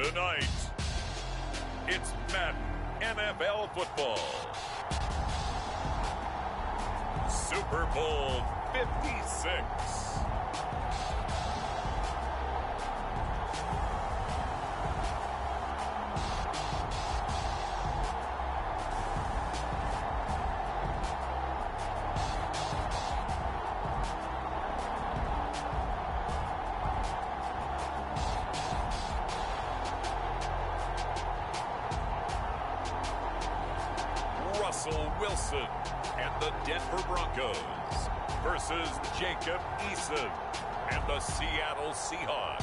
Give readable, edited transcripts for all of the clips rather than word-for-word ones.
Tonight, it's Madden NFL football. Super Bowl 56. Russell Wilson and the Denver Broncos versus Jacob Eason and the Seattle Seahawks.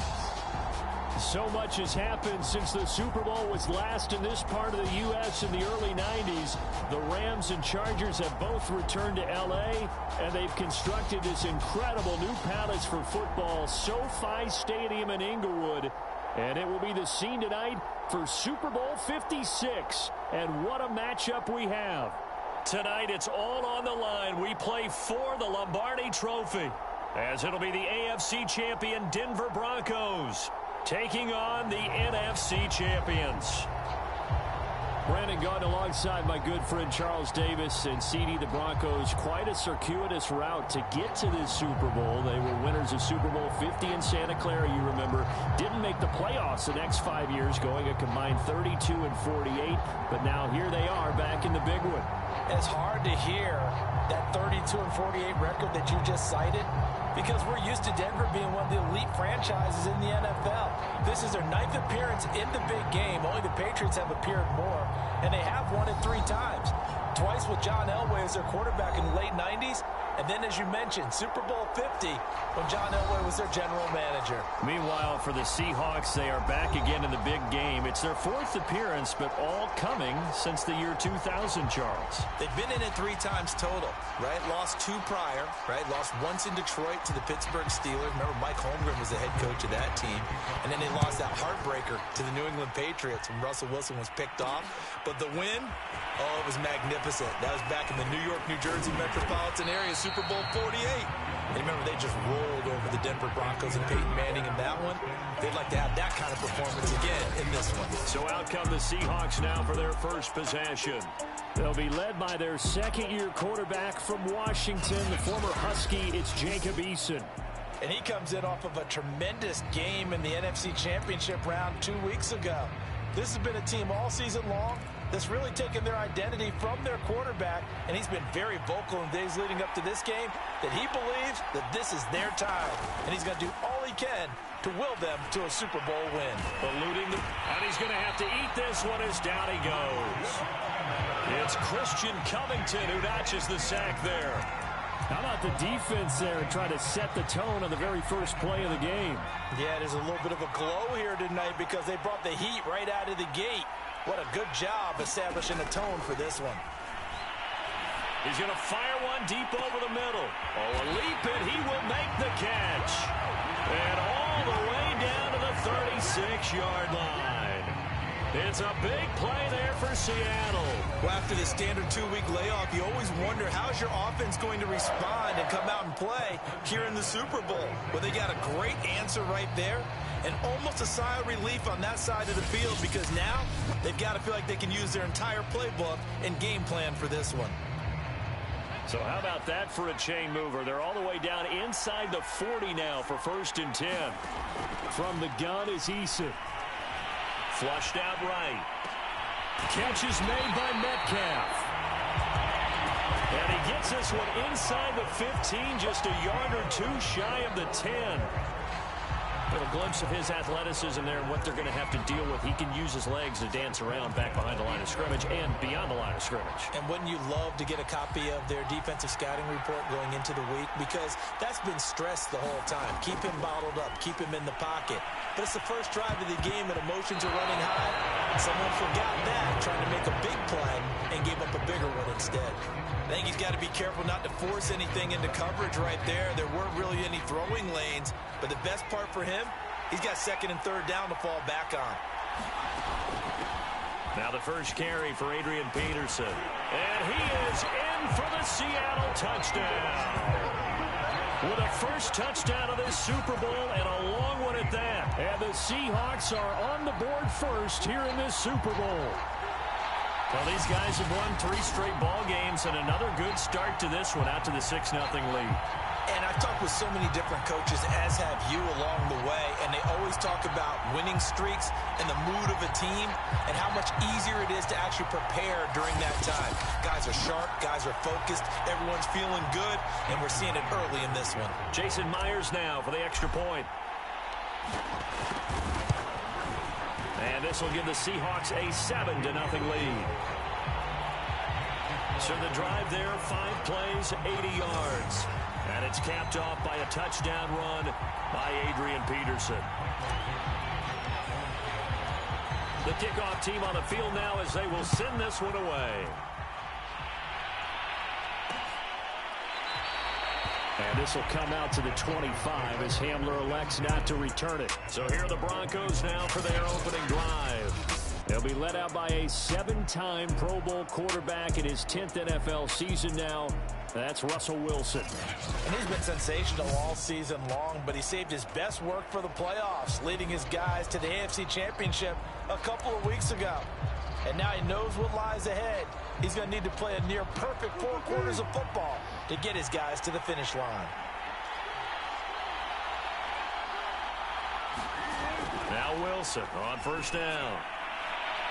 So much has happened since the Super Bowl was last in this part of the U.S. in the early 90s. The Rams and Chargers have both returned to L.A., and they've constructed this incredible new palace for football, SoFi Stadium in Inglewood. And it will be the scene tonight for Super Bowl 56. And what a matchup we have. Tonight, it's all on the line. We play for the Lombardi Trophy, as it'll be the AFC champion Denver Broncos taking on the NFC champions. Brandon Gaudin alongside my good friend Charles Davis and CD. The Broncos, quite a circuitous route to get to this Super Bowl. They were winners of Super Bowl 50 in Santa Clara, you remember. Didn't make the playoffs the next 5 years, going a combined 32-48. But now here they are back in the big one. It's hard to hear that 32-48 record that you just cited, because we're used to Denver being one of the elite franchises in the NFL. This is their 9th appearance in the big game. Only the Patriots have appeared more, and they have won it 3 times. Twice with John Elway as their quarterback in the late 90s, and then, as you mentioned, Super Bowl 50 when John Elway was their general manager. Meanwhile, for the Seahawks, they are back again in the big game. It's their 4th appearance, but all coming since the year 2000, Charles. They've been in it 3 times total, right? Lost 2 prior, right? Lost once in Detroit to the Pittsburgh Steelers. Remember, Mike Holmgren was the head coach of that team. And then they lost that heartbreaker to the New England Patriots when Russell Wilson was picked off. But the win, oh, it was magnificent. That was back in the New York, New Jersey metropolitan area, Super Bowl 48. And remember, they just rolled over the Denver Broncos and Peyton Manning in that one. They'd like to have that kind of performance again in this one. So out come the Seahawks now for their first possession. They'll be led by their second-year quarterback from Washington, the former Husky. It's Jacob Eason. And he comes in off of a tremendous game in the NFC Championship round 2 weeks ago. This has been a team all season long that's really taken their identity from their quarterback, and he's been very vocal in days leading up to this game that he believes that this is their time, and he's going to do all he can to will them to a Super Bowl win. And he's going to have to eat this one as down he goes. It's Christian Covington who notches the sack there. How about the defense there and try to set the tone on the very first play of the game? Yeah, there's a little bit of a glow here tonight because they brought the heat right out of the gate. What a good job establishing a tone for this one. He's going to fire one deep over the middle. Oh, a leap, and he will make the catch. And all the way down to the 36-yard line. It's a big play there for Seattle. Well, after the standard 2-week layoff, you always wonder how's your offense going to respond and come out and play here in the Super Bowl. Well, they got a great answer right there and almost a sigh of relief on that side of the field because now they've got to feel like they can use their entire playbook and game plan for this one. So how about that for a chain mover? They're all the way down inside the 40 now for 1st and 10. From the gun is Eason. Flushed out right. Catch is made by Metcalf. And he gets this one inside the 15, just a yard or 2 shy of the 10. A glimpse of his athleticism there and what they're going to have to deal with. He can use his legs to dance around back behind the line of scrimmage and beyond the line of scrimmage. And wouldn't you love to get a copy of their defensive scouting report going into the week? Because that's been stressed the whole time. Keep him bottled up. Keep him in the pocket. But it's the first drive of the game and emotions are running high. Someone forgot that, trying to make a big play and gave up a bigger one instead. I think he's got to be careful not to force anything into coverage right there. There weren't really any throwing lanes. But the best part for him, he's got 2nd and 3rd down to fall back on. Now the first carry for Adrian Peterson. And he is in for the Seattle touchdown. with a first touchdown of this Super Bowl, and a long one at that. And the Seahawks are on the board first here in this Super Bowl. Well, these guys have won 3 straight ball games, and another good start to this one, out to the 6-0 lead. And I've talked with so many different coaches, as have you along the way, and they always talk about winning streaks and the mood of a team and how much easier it is to actually prepare during that time. Guys are sharp, guys are focused, everyone's feeling good, and we're seeing it early in this one. Jason Myers now for the extra point. And this will give the Seahawks a 7-0 lead. So the drive there, 5 plays, 80 yards. And it's capped off by a touchdown run by Adrian Peterson. The kickoff team on the field now as they will send this one away. And this will come out to the 25 as Hamler elects not to return it. So here are the Broncos now for their opening drive. They'll be led out by a 7-time Pro Bowl quarterback in his 10th NFL season now. That's Russell Wilson. And he's been sensational all season long, but he saved his best work for the playoffs, leading his guys to the AFC Championship a couple of weeks ago. And now he knows what lies ahead. He's going to need to play a near-perfect 4 quarters of football to get his guys to the finish line. Now Wilson on first down.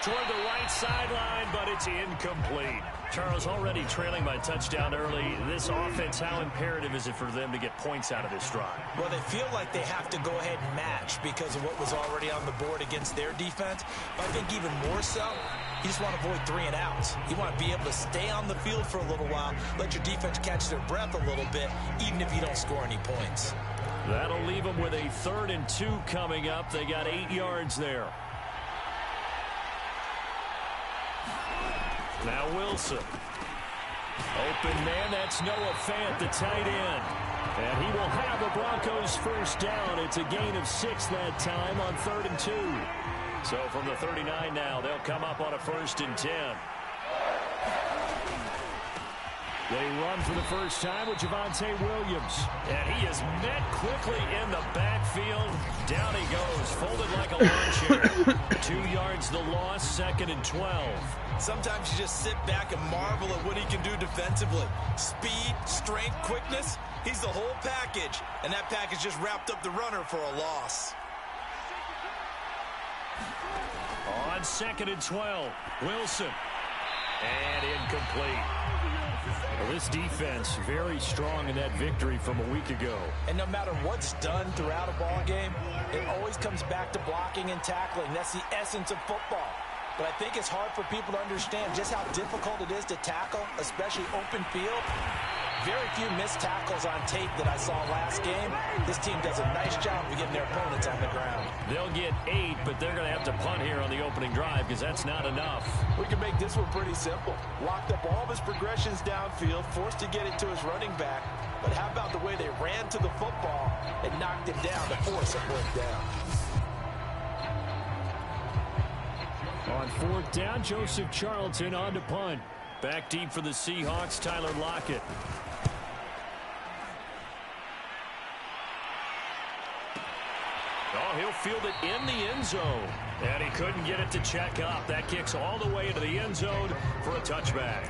Toward the right sideline, but it's incomplete. Charles, already trailing by touchdown early. This offense, how imperative is it for them to get points out of this drive? Well, they feel like they have to go ahead and match because of what was already on the board against their defense. But I think even more so, you just want to avoid 3 and outs. You want to be able to stay on the field for a little while, let your defense catch their breath a little bit, even if you don't score any points. That'll leave them with a 3rd and 2 coming up. They got 8 yards there. Now Wilson. Open man, that's Noah Fant, the tight end. And he will have the Broncos first down. It's a gain of 6 that time on 3rd and 2. So from the 39 now, they'll come up on a 1st and 10. They run for the first time with Javonte Williams. And he is met quickly in the backfield. Down he goes, folded like a lawn chair. 2 yards the loss, 2nd and 12. Sometimes you just sit back and marvel at what he can do defensively. Speed, strength, quickness, he's the whole package. And that package just wrapped up the runner for a loss. On 2nd and 12, Wilson. And incomplete. Well, this defense very strong in that victory from a week ago. And no matter what's done throughout a ball game, it always comes back to blocking and tackling. That's the essence of football. But I think it's hard for people to understand just how difficult it is to tackle, especially open field. Very few missed tackles on tape that I saw last game. This team does a nice job of getting their opponents on the ground. They'll get 8, but they're going to have to punt here on the opening drive because that's not enough. We can make this one pretty simple. Locked up all of his progressions downfield, forced to get it to his running back. But how about the way they ran to the football and knocked him down to force a fourth down? On 4th down, Joseph Charlton on to punt. Back deep for the Seahawks, Tyler Lockett. Oh, he'll field it in the end zone. And he couldn't get it to check up. That kicks all the way into the end zone for a touchback.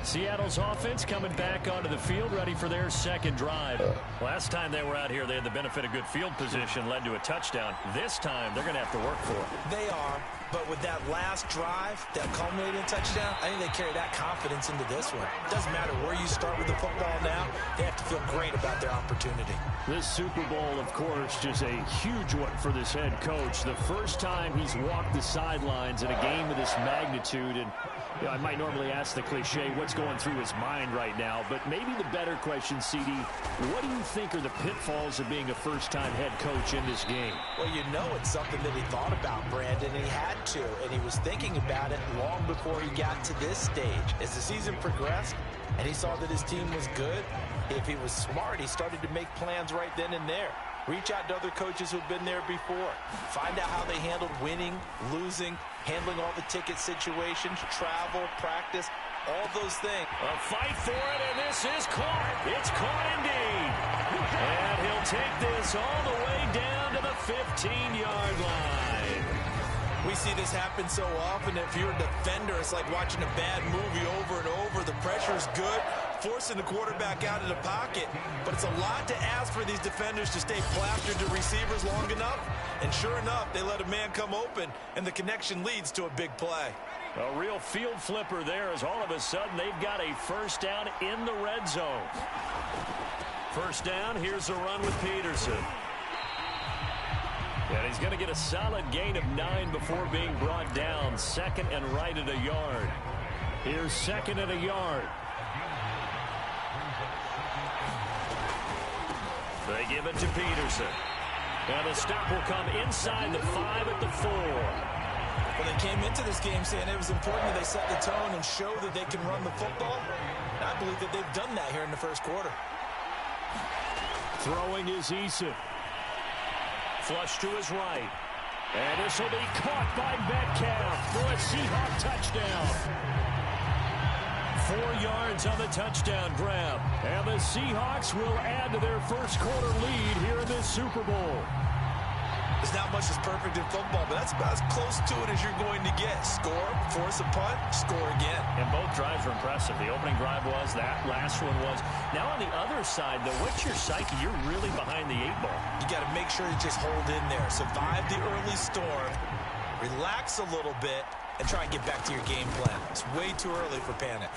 Seattle's offense coming back onto the field, ready for their 2nd drive. Last time they were out here, they had the benefit of good field position, led to a touchdown. This time, they're going to have to work for it. They are, but with that last drive, that culminating touchdown, I think they carry that confidence into this one. It doesn't matter where you start with the football now, they have to feel great about their opportunity. This Super Bowl, of course, just a huge one for this head coach. The first time he's walked the sidelines in a game of this magnitude, and you know, I might normally ask the cliche, what's going through his mind right now? But maybe the better question, CD, what do you think are the pitfalls of being a first-time head coach in this game? Well, you know it's something that he thought about, Brandon, and he had to, and he was thinking about it long before he got to this stage. As the season progressed, and he saw that his team was good, if he was smart, he started to make plans right then and there. Reach out to other coaches who've been there before. Find out how they handled winning, losing, handling all the ticket situations, travel, practice, all those things. A fight for it, and this is caught. It's caught indeed. take this all the way down to the 15-yard line. We see this happen so often. If you're a defender, it's like watching a bad movie over and over. The pressure's good, forcing the quarterback out of the pocket. But it's a lot to ask for these defenders to stay plastered to receivers long enough. And sure enough, they let a man come open, and the connection leads to a big play. A real field flipper there as all of a sudden they've got a first down in the red zone. First down, here's a run with Peterson. And he's going to get a solid gain of 9 before being brought down. Second and right at a yard. Here's second and a yard. They give it to Peterson. And the stop will come inside the 5 at the 4. Well, they came into this game saying it was important that they set the tone and show that they can run the football. And I believe that they've done that here in the first quarter. Throwing is Eason. Flush to his right. And this will be caught by Metcalf for a Seahawk touchdown. 4 yards on the touchdown grab. And the Seahawks will add to their first quarter lead here in this Super Bowl. There's not much that's perfect in football, but that's about as close to it as you're going to get. Score, force a punt, score again. And both drives were impressive. The opening drive was, that last one was. Now on the other side, though, what's your psyche? You're really behind the 8 ball. You got to make sure you just hold in there. Survive the early storm, relax a little bit, and try and get back to your game plan. It's way too early for panic.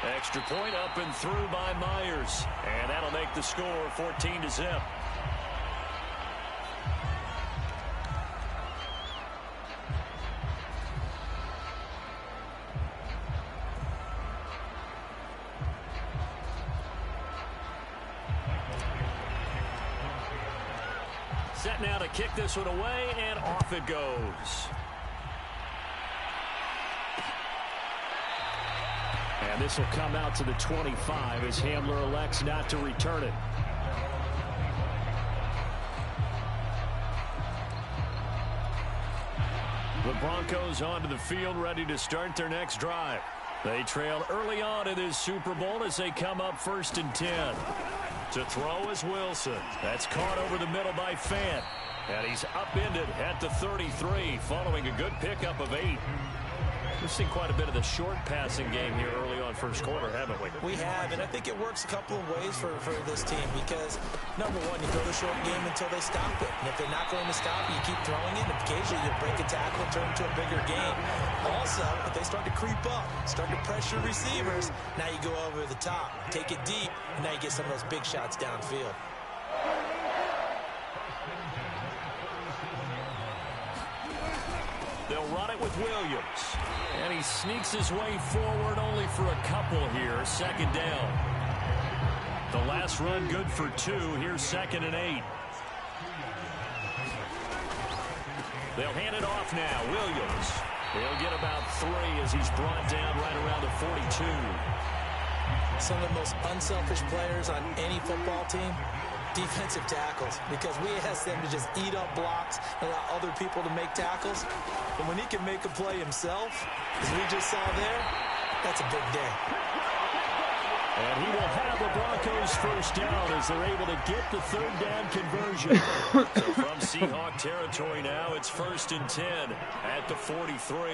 Extra point up and through by Myers. And that'll make the score 14-0. Set now to kick this one away, and off it goes. And this will come out to the 25 as Hamler elects not to return it. The Broncos onto the field, ready to start their next drive. They trail early on in this Super Bowl as they come up 1st and 10. To throw is Wilson. That's caught over the middle by Fant. And he's upended at the 33 following a good pickup of 8. We've seen quite a bit of the short passing game here early on first quarter, haven't we? We have, and I think it works a couple of ways for this team because, number one, you throw the short game until they stop it. And if they're not going to stop it, you keep throwing it, and occasionally you'll break a tackle and turn it into a bigger game. Also, if they start to creep up, start to pressure receivers, now you go over the top, take it deep, and now you get some of those big shots downfield. They'll run it with Williams. And he sneaks his way forward only for a couple here. Second down. The last run good for 2. Here's 2nd and 8. They'll hand it off now. Williams. He'll get about 3 as he's brought down right around the 42. Some of the most unselfish players on any football team, defensive tackles, because we ask them to just eat up blocks and allow other people to make tackles. And when he can make a play himself, as we just saw there, that's a big day. And he will have the Broncos first down as they're able to get the 3rd down conversion. So from Seahawk territory now, it's 1st and 10 at the 43.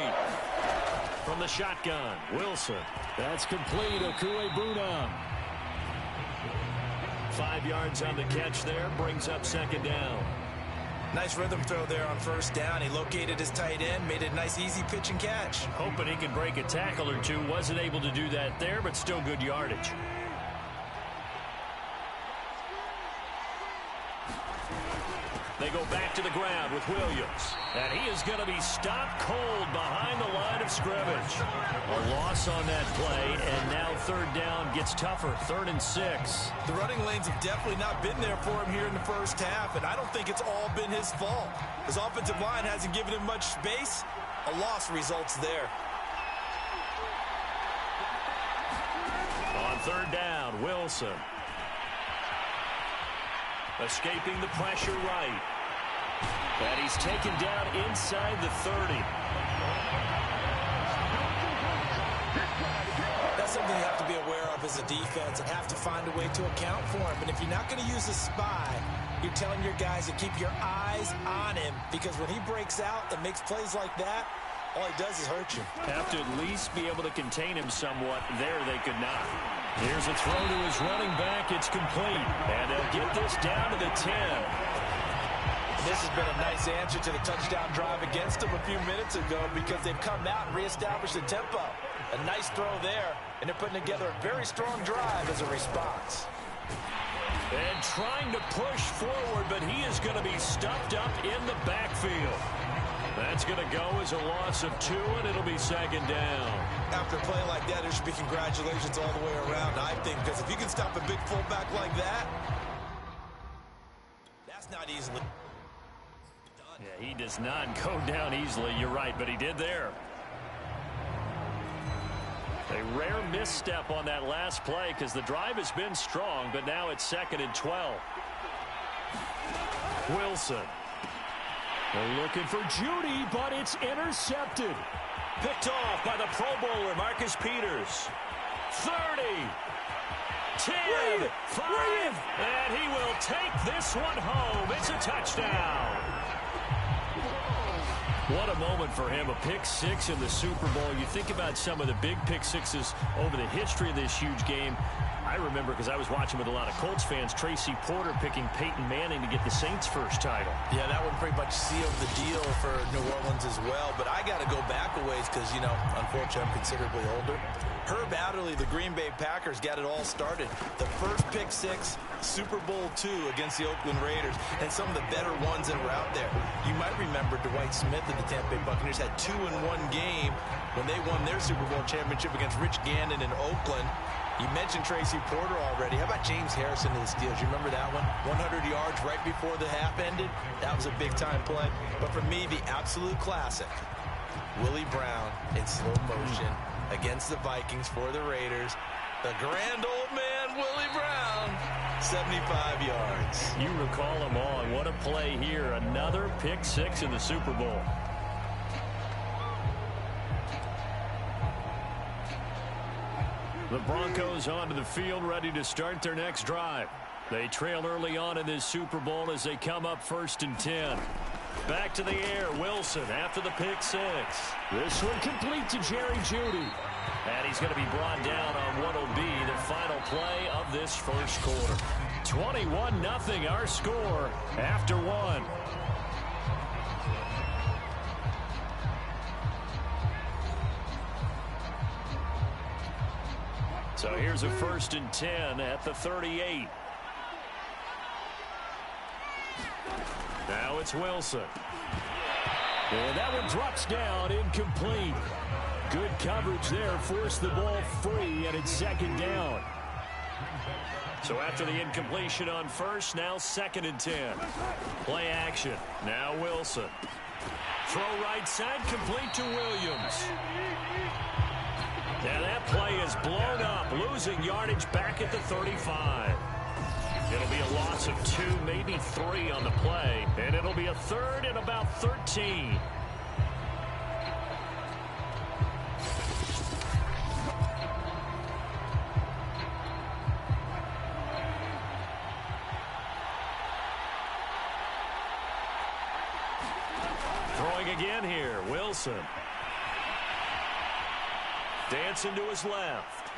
From the shotgun, Wilson. That's complete. Okuebuna. 5 yards on the catch there, brings up 2nd down. Nice rhythm throw there on 1st down. He located his tight end, made it a nice easy pitch and catch. Hoping he could break a tackle or two. Wasn't able to do that there, but still good yardage. They go back to the ground with Williams. And he is going to be stopped cold behind the line of scrimmage. A loss on that play, and now 3rd down gets tougher. 3rd and 6. The running lanes have definitely not been there for him here in the first half, and I don't think it's all been his fault. His offensive line hasn't given him much space. A loss results there. On 3rd down, Wilson. Escaping the pressure right. And he's taken down inside the 30. That's some something you have to be aware of as a defense and have to find a way to account for him. And if you're not going to use a spy, you're telling your guys to keep your eyes on him, because when he breaks out and makes plays like that, all he does is hurt you. Have to at least be able to contain him somewhat. There they could not. Here's a throw to his running back. It's complete. And they'll get this down to the 10. This has been a nice answer to the touchdown drive against them a few minutes ago, because they've come out and reestablished the tempo. A nice throw there, and they're putting together a very strong drive as a response. And trying to push forward, but he is going to be stuffed up in the backfield. That's going to go as a loss of 2, and it'll be second down. After a play like that, there should be congratulations all the way around, I think, because if you can stop a big fullback like that, that's not easily done. Yeah, he does not go down easily, you're right, but he did there. A rare misstep on that last play, because the drive has been strong, but now it's 2nd and 12. Wilson. They're looking for Judy, but it's intercepted. Picked off by the Pro Bowler, Marcus Peters. 30. 10. 5. And he will take this one home. It's a touchdown. What a moment for him, a pick 6 in the Super Bowl. You think about some of the big pick 6s over the history of this huge game. I remember, because I was watching with a lot of Colts fans, Tracy Porter picking Peyton Manning to get the Saints' first title. Yeah, that would pretty much seal the deal for New Orleans as well. But I got to go back a ways because, you know, unfortunately I'm considerably older. Herb Adderley, the Green Bay Packers, got it all started. The first pick 6, Super Bowl II against the Oakland Raiders, and some of the better ones that were out there. You might remember Dwight Smith of the Tampa Bay Buccaneers had 2 in one game when they won their Super Bowl championship against Rich Gannon in Oakland. You mentioned Tracy Porter already. How about James Harrison of the Steelers? You remember that one? 100 yards right before the half ended? That was a big-time play. But for me, the absolute classic, Willie Brown in slow motion against the Vikings for the Raiders. The grand old man, Willie Brown, 75 yards. You recall them all, and what a play here. Another pick 6 in the Super Bowl. The Broncos onto the field, ready to start their next drive. They trail early on in this Super Bowl as they come up 1st and 10. Back to the air, Wilson after the pick 6. This one complete to Jerry Jeudy. And he's going to be brought down on what will be the final play of this first quarter. 21-0 our score after 1. So here's a 1st and 10 at the 38. Now it's Wilson. And that one drops down, incomplete. Good coverage there, forced the ball free, and it's 2nd down. So after the incompletion on 1st, now 2nd and 10. Play action. Now Wilson. Throw right side, complete to Williams. And that play is blown up, losing yardage back at the 35. It'll be a loss of 2, maybe 3 on the play, and it'll be a 3rd and about 13. Throwing again here, Wilson. Dancing to his left.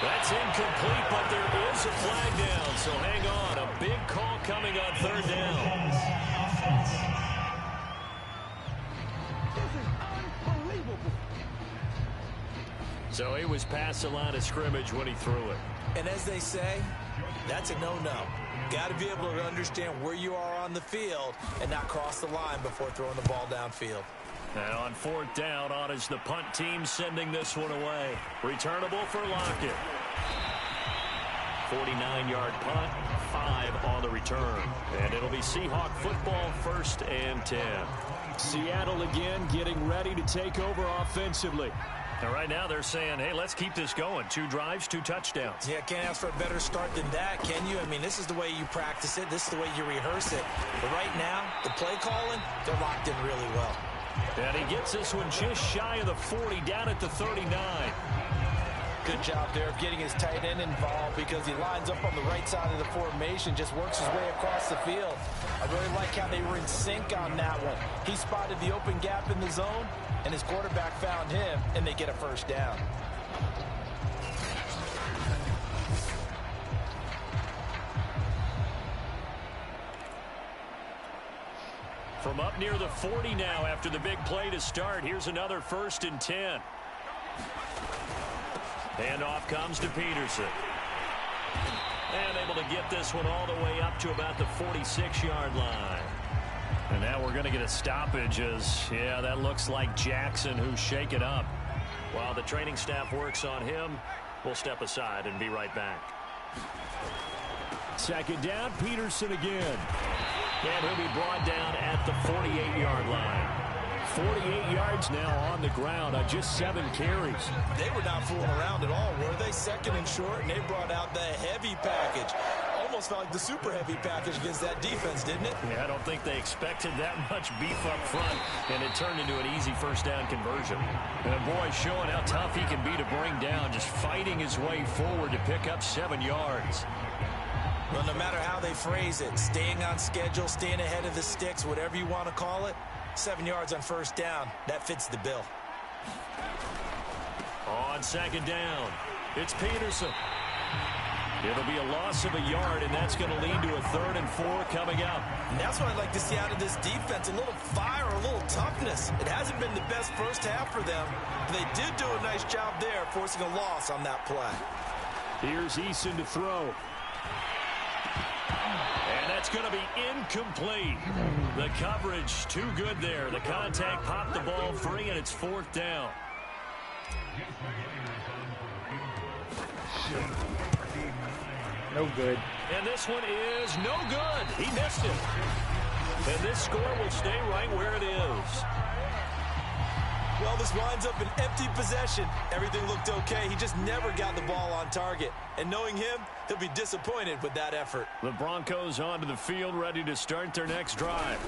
That's incomplete, but there is a flag down, so hang on. A big call coming on 3rd down. So he was past the line of scrimmage when he threw it. And as they say, that's a no-no. Got to be able to understand where you are on the field and not cross the line before throwing the ball downfield. And on 4th down, on is the punt team sending this one away. Returnable for Lockett. 49-yard punt, 5 on the return. And it'll be Seahawk football, 1st and 10. Seattle again getting ready to take over offensively. And right now they're saying, hey, let's keep this going. 2 drives, 2 touchdowns. Yeah, can't ask for a better start than that, can you? I mean, this is the way you practice it. This is the way you rehearse it. But right now, the play calling, they're locked in really well. And he gets this one just shy of the 40, down at the 39. Good job there of getting his tight end involved because he lines up on the right side of the formation, just works his way across the field. I really like how they were in sync on that one. He spotted the open gap in the zone, and his quarterback found him, and they get a first down. From up near the 40 now after the big play to start, here's another 1st and 10. Handoff comes to Peterson. And able to get this one all the way up to about the 46-yard line. And now we're going to get a stoppage as, yeah, that looks like Jackson who's shaken up. While the training staff works on him, we'll step aside and be right back. 2nd down, Peterson again. And he'll be brought down at the 48-yard line. 48 yards now on the ground on just 7 carries. They were not fooling around at all, were they? 2nd and short, and they brought out the heavy package. Almost felt like the super heavy package against that defense, didn't it? Yeah, I don't think they expected that much beef up front, and it turned into an easy 1st down conversion. And boy, showing how tough he can be to bring down, just fighting his way forward to pick up 7 yards. Well, no matter how they phrase it, staying on schedule, staying ahead of the sticks, whatever you want to call it, 7 yards on 1st down, that fits the bill. On 2nd down, it's Peterson. It'll be a loss of a yard, and that's going to lead to a 3rd and 4 coming up. And that's what I'd like to see out of this defense, a little fire, a little toughness. It hasn't been the best first half for them, but they did do a nice job there, forcing a loss on that play. Here's Eason to throw. And that's going to be incomplete. The coverage too good there. The contact popped the ball free, and it's 4th down. No good. And this one is no good. He missed it. And this score will stay right where it is. Well, this winds up an empty possession. Everything looked okay. He just never got the ball on target. And knowing him, he'll be disappointed with that effort. The Broncos onto the field, ready to start their next drive.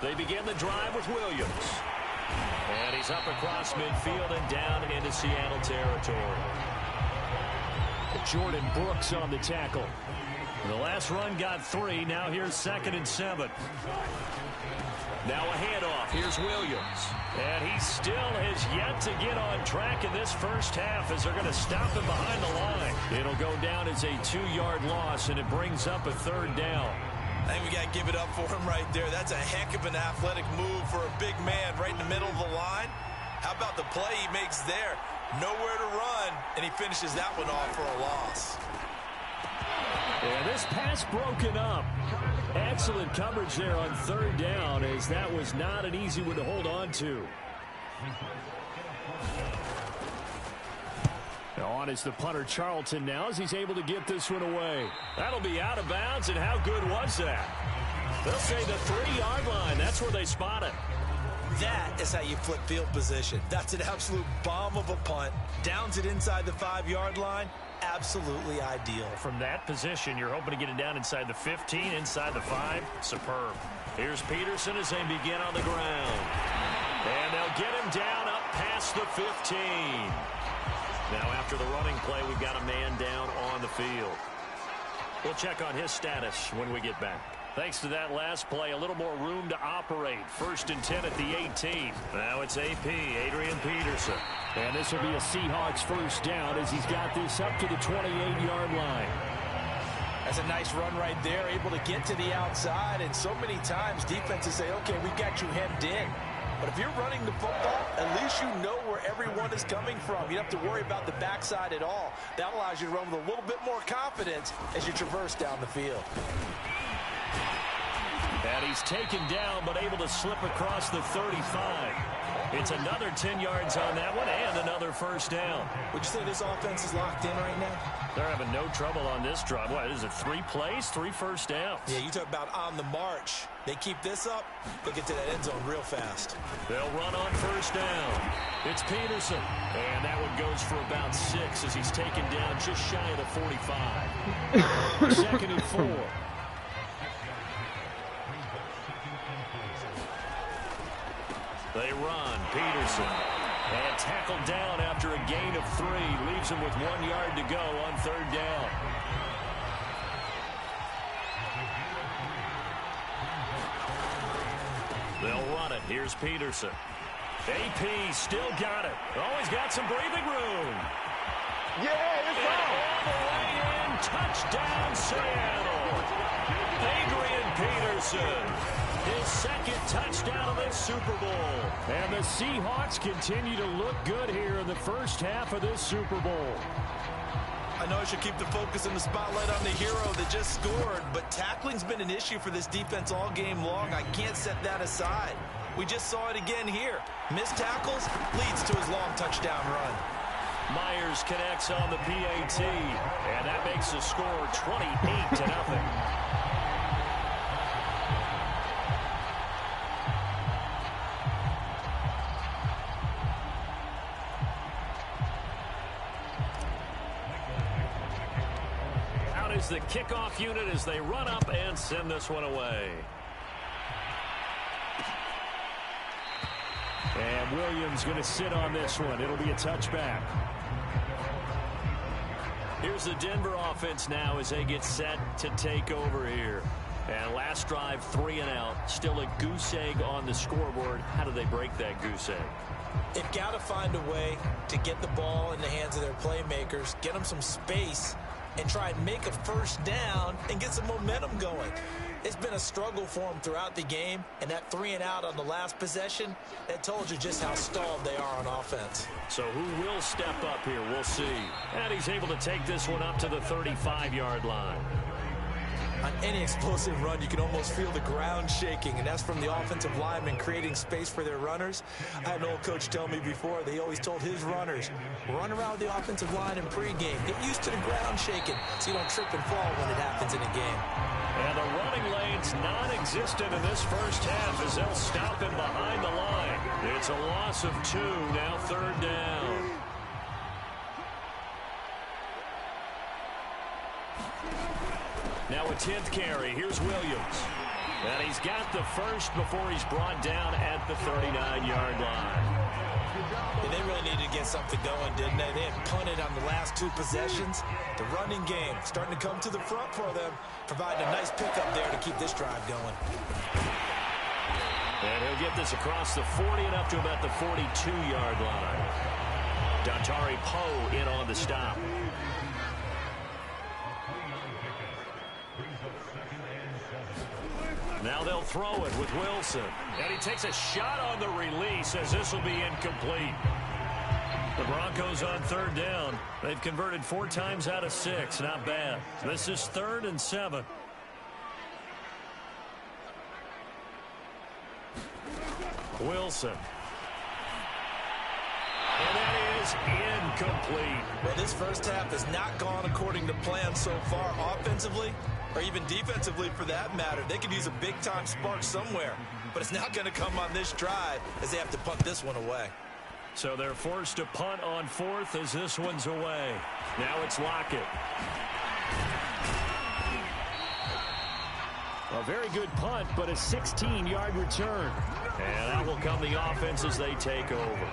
They begin the drive with Williams. And he's up across midfield and down into Seattle territory. Jordan Brooks on the tackle. The last run got 3. Now here's 2nd and 7. Now a handoff. Here's Williams. And he still has yet to get on track in this first half as they're going to stop him behind the line. It'll go down as a 2-yard loss, and it brings up a 3rd down. I think we got to give it up for him right there. That's a heck of an athletic move for a big man right in the middle of the line. How about the play he makes there? Nowhere to run, and he finishes that one off for a loss. And this pass broken up. Excellent coverage there on 3rd down, as that was not an easy one to hold on to. On is the punter Charlton now as he's able to get this one away. That'll be out of bounds, and how good was that? They'll say the 3-yard line. That's where they spot it. That is how you flip field position. That's an absolute bomb of a punt. Downs it inside the 5-yard line. Absolutely ideal. From that position, you're hoping to get it down inside the 15, inside the 5. Superb. Here's Peterson as they begin on the ground. And they'll get him down up past the 15. Now after the running play, we've got a man down on the field. We'll check on his status when we get back. Thanks to that last play, a little more room to operate. 1st and 10 at the 18. Now it's AP, Adrian Peterson. And this will be a Seahawks 1st down as he's got this up to the 28-yard line. That's a nice run right there, able to get to the outside. And so many times defenses say, okay, we got you hemmed in. But if you're running the football, at least you know where everyone is coming from. You don't have to worry about the backside at all. That allows you to run with a little bit more confidence as you traverse down the field. And he's taken down, but able to slip across the 35. It's another 10 yards on that one and another 1st down. Would you say this offense is locked in right now? They're having no trouble on this drive. What is it, 3 plays, 3 first downs? Yeah, you talk about on the march. They keep this up, they'll get to that end zone real fast. They'll run on 1st down. It's Peterson. And that one goes for about 6 as he's taken down just shy of the 45. 2nd and 4. They run. Peterson. And tackled down after a gain of 3. Leaves him with 1 yard to go on 3rd down. They'll run it. Here's Peterson. AP still got it. Oh, he's got some breathing room. Yeah, it's on. All the way in. Touchdown, Seattle. Adrian Peterson. His 2nd touchdown of this Super Bowl. And the Seahawks continue to look good here in the first half of this Super Bowl. I know I should keep the focus and the spotlight on the hero that just scored, but tackling's been an issue for this defense all game long. I can't set that aside. We just saw it again here. Missed tackles leads to his long touchdown run. Myers connects on the PAT, and that makes the score 28-0. Is the kickoff unit as they run up and send this one away. And Williams going to sit on this one. It'll be a touchback. Here's the Denver offense now as they get set to take over here. And last drive, 3 and out. Still a goose egg on the scoreboard. How do they break that goose egg? They've got to find a way to get the ball in the hands of their playmakers, get them some space, and try and make a first down and get some momentum going. It's been a struggle for them throughout the game, and that 3 and out on the last possession, that told you just how stalled they are on offense. So who will step up here? We'll see. And he's able to take this one up to the 35-yard line. On any explosive run, you can almost feel the ground shaking, and that's from the offensive linemen creating space for their runners. I had an old coach tell me before, they always told his runners, run around the offensive line in pregame. Get used to the ground shaking so you don't trip and fall when it happens in a game. And the running lane's non-existent in this first half as they'll stop him behind the line. It's a loss of 2, now 3rd down. Now a 10th carry. Here's Williams. And he's got the first before he's brought down at the 39-yard line. And they really needed to get something going, didn't they? They had punted on the last 2 possessions. The running game starting to come to the front for them, providing a nice pickup there to keep this drive going. And he'll get this across the 40 and up to about the 42-yard line. Dontari Poe in on the stop. Now they'll throw it with Wilson. And he takes a shot on the release as this will be incomplete. The Broncos on 3rd down. They've converted 4 times out of 6. Not bad. This is 3rd and 7. Wilson. And that is incomplete. Well, this first half has not gone according to plan so far offensively, or even defensively for that matter. They could use a big-time spark somewhere, but it's not going to come on this drive as they have to punt this one away. So they're forced to punt on 4th as this one's away. Now it's Lockett. A very good punt, but a 16-yard return. And that will come the offense as they take over.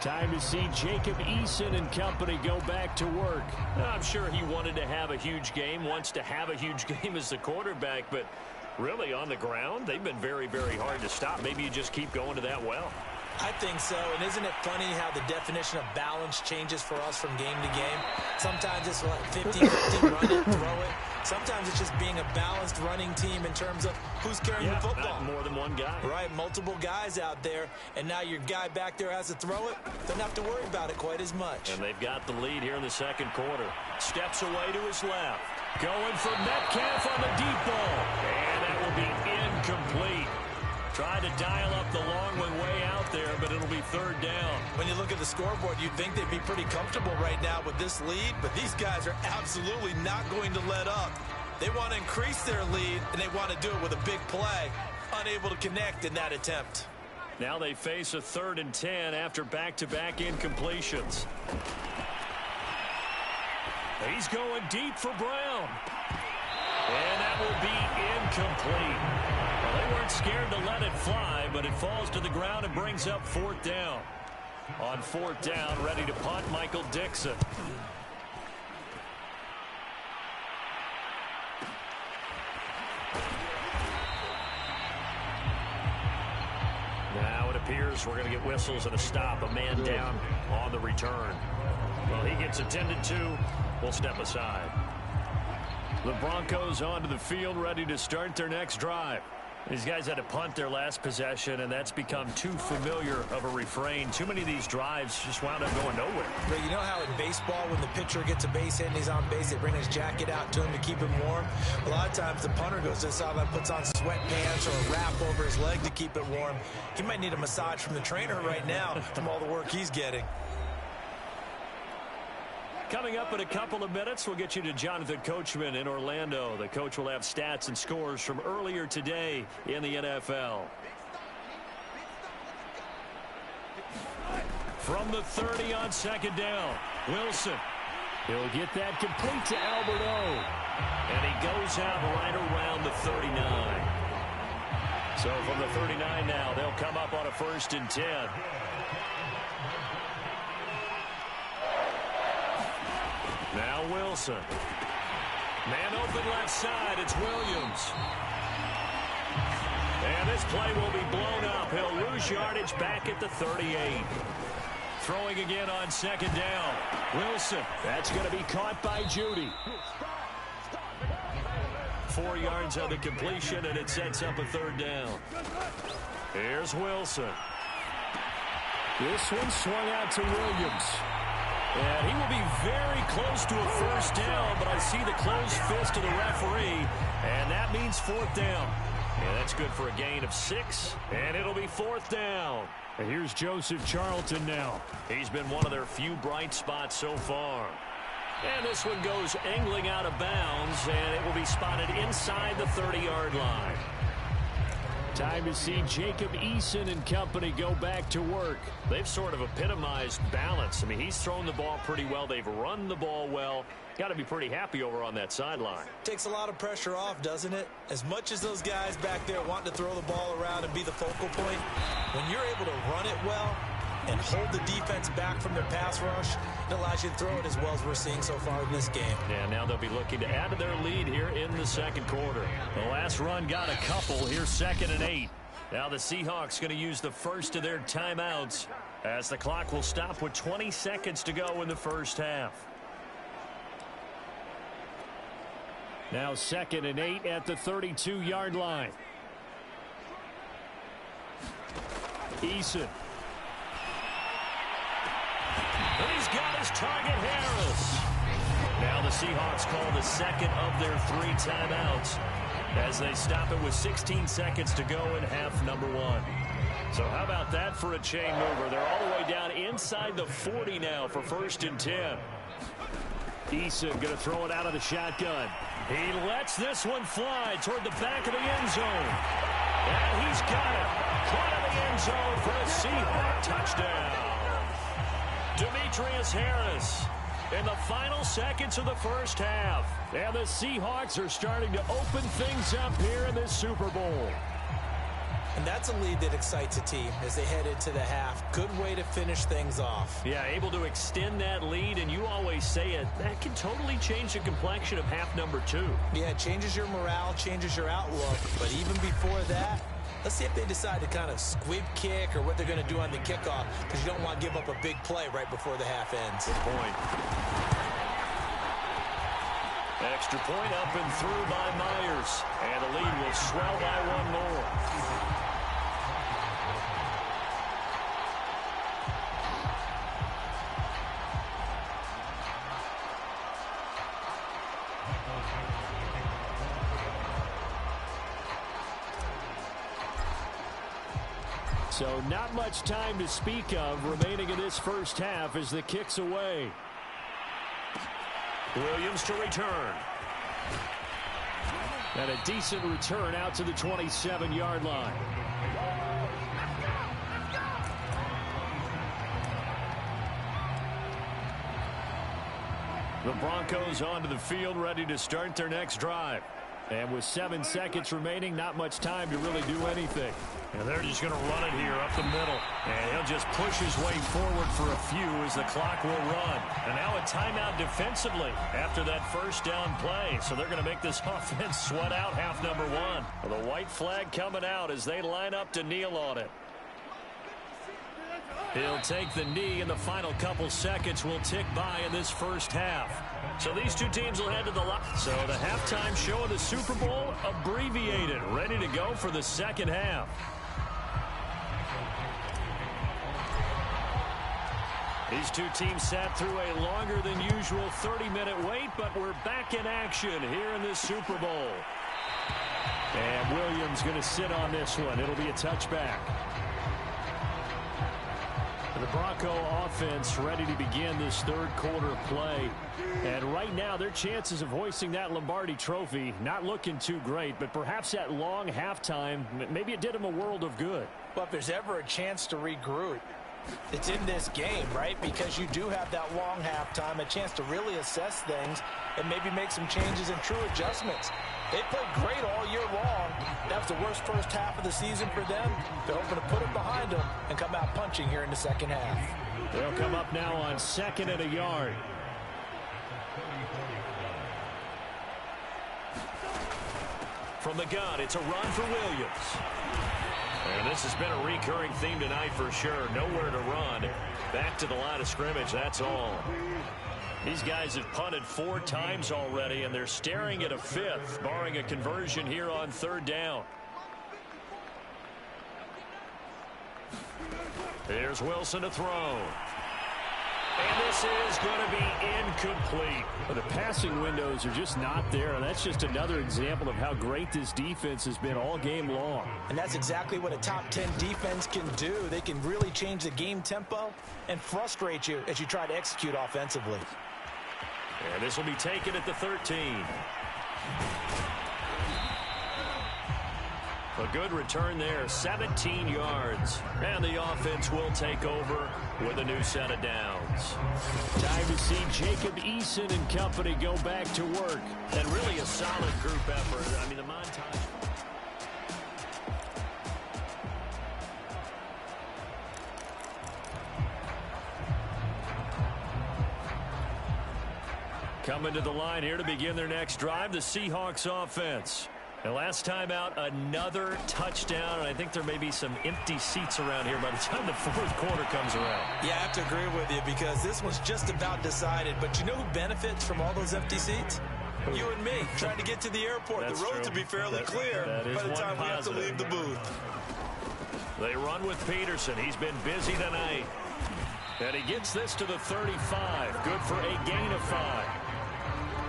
Time to see Jacob Eason and company go back to work. I'm sure he wanted to have a huge game, wants to have a huge game as the quarterback, but really on the ground, they've been very, very hard to stop. Maybe you just keep going to that well. I think so, and isn't it funny how the definition of balance changes for us from game to game? Sometimes it's like 50-50, run it, throw it. Sometimes it's just being a balanced running team in terms of who's carrying the football. Not more than one guy. Right, multiple guys out there, and now your guy back there has to throw it. Doesn't have to worry about it quite as much. And they've got the lead here in the 2nd quarter. Steps away to his left. Going for Metcalf on the deep ball. And that will be incomplete. Tried to dial up the long one way out there, but it'll be 3rd down. When you look at the scoreboard, you'd think they'd be pretty comfortable right now with this lead, but these guys are absolutely not going to let up. They want to increase their lead, and they want to do it with a big play. Unable to connect in that attempt. Now they face a 3rd and 10 after back-to-back incompletions. He's going deep for Brown. And that will be incomplete. Well, they weren't scared to let it fly, but it falls to the ground and brings up 4th down. On 4th down, ready to punt, Michael Dixon. Now it appears we're going to get whistles and a stop. A man down on the return. Well, he gets attended to. We'll step aside. The Broncos onto the field, ready to start their next drive. These guys had to punt their last possession, and that's become too familiar of a refrain. Too many of these drives just wound up going nowhere. But you know how in baseball, when the pitcher gets a base hit and he's on base, they bring his jacket out to him to keep him warm? A lot of times the punter goes to the sideline, puts on sweatpants or a wrap over his leg to keep it warm. He might need a massage from the trainer right now from all the work he's getting. Coming up in a couple of minutes, we'll get you to Jonathan Coachman in Orlando. The coach will have stats and scores from earlier today in the NFL. From the 30 on 2nd down, Wilson. He'll get that complete to Alberto. And he goes out right around the 39. So from the 39 now, they'll come up on a 1st and 10. Now Wilson. Man open left side. It's Williams. And this play will be blown up. He'll lose yardage back at the 38. Throwing again on 2nd down. Wilson. That's going to be caught by Judy. 4 yards on the completion, and it sets up a 3rd down. Here's Wilson. This one swung out to Williams. And he will be very close to a 1st down, but I see the closed fist of the referee, and that means 4th down. And that's good for a gain of 6, and it'll be 4th down. And here's Joseph Charlton now. He's been one of their few bright spots so far. And this one goes angling out of bounds, and it will be spotted inside the 30-yard line. Time to see Jacob Eason and company go back to work. They've sort of epitomized balance. I mean, he's thrown the ball pretty well. They've run the ball well. Got to be pretty happy over on that sideline. Takes a lot of pressure off, doesn't it? As much as those guys back there want to throw the ball around and be the focal point, when you're able to run it well and hold the defense back from their pass rush, it allows you to throw it as well as we're seeing so far in this game. Yeah, now they'll be looking to add to their lead here in the 2nd quarter. The last run got a couple. Here's 2nd and 8. Now the Seahawks going to use the first of their timeouts as the clock will stop with 20 seconds to go in the 1st half. Now 2nd and 8 at the 32-yard line. Eason. And he's got his target, Harris. Now the Seahawks call the 2nd of their 3 timeouts as they stop it with 16 seconds to go in half number 1. So how about that for a chain mover? They're all the way down inside the 40 now for 1st and 10. Eason going to throw it out of the shotgun. He lets this one fly toward the back of the end zone. And he's got it. Caught in the end zone for a Seahawk touchdown. Demetrius Harris in the final seconds of the 1st half. And the Seahawks are starting to open things up here in this Super Bowl. And that's a lead that excites a team as they head into the half. Good way to finish things off. Yeah, able to extend that lead, and you always say it, that can totally change the complexion of half number 2. Yeah, it changes your morale, changes your outlook. But even before that, let's see if they decide to kind of squib kick or what they're going to do on the kickoff, because you don't want to give up a big play right before the half ends. Good point. Extra point up and through by Myers. And the lead will swell by 1 more. So not much time to speak of remaining in this 1st half as the kick's away. Williams to return. And a decent return out to the 27-yard line. The Broncos onto the field ready to start their next drive. And with 7 seconds remaining, not much time to really do anything. And they're just going to run it here up the middle. And he'll just push his way forward for a few as the clock will run. And now a timeout defensively after that first down play. So they're going to make this offense sweat out half number one. Well, the white flag coming out as they line up to kneel on it. He'll take the knee, and the final couple seconds will tick by in this first half. So these two teams will head to the line. So the halftime show of the Super Bowl abbreviated, ready to go for the second half. These two teams sat through a longer than usual 30-minute wait, but we're back in action here in this Super Bowl. And Williams going to sit on this one. It'll be a touchback. The Bronco offense ready to begin this third quarter play. And right now, their chances of hoisting that Lombardi trophy not looking too great, but perhaps that long halftime, maybe it did them a world of good. Well, if there's ever a chance to regroup, it's in this game, right? Because you do have that long halftime, a chance to really assess things and maybe make some changes and true adjustments. They played great all year long. That was the worst first half of the season for them. They're hoping to put it behind them and come out punching here in the second half. They'll come up now on 2nd and a yard. From the gun, it's a run for Williams. And this has been a recurring theme tonight for sure. Nowhere to run. Back to the line of scrimmage, that's all. These guys have punted 4 times already, and they're staring at a 5th, barring a conversion here on 3rd down. Here's Wilson to throw. And this is going to be incomplete. The passing windows are just not there, and that's just another example of how great this defense has been all game long. And that's exactly what a top 10 defense can do. They can really change the game tempo and frustrate you as you try to execute offensively. And this will be taken at the 13. A good return there, 17 yards. And the offense will take over with a new set of downs. Time to see Jacob Eason and company go back to work. And really a solid group effort. I mean, the montage. Coming to the line here to begin their next drive, the Seahawks offense. And last time out, another touchdown, and I think there may be some empty seats around here by the time the 4th quarter comes around. Yeah, I have to agree with you because this one's just about decided. But you know who benefits from all those empty seats? You and me, trying to get to the airport. That's the roads will be fairly clear by the time we have to leave the booth. They run with Peterson. He's been busy tonight. And he gets this to the 35. Good for a gain of 5.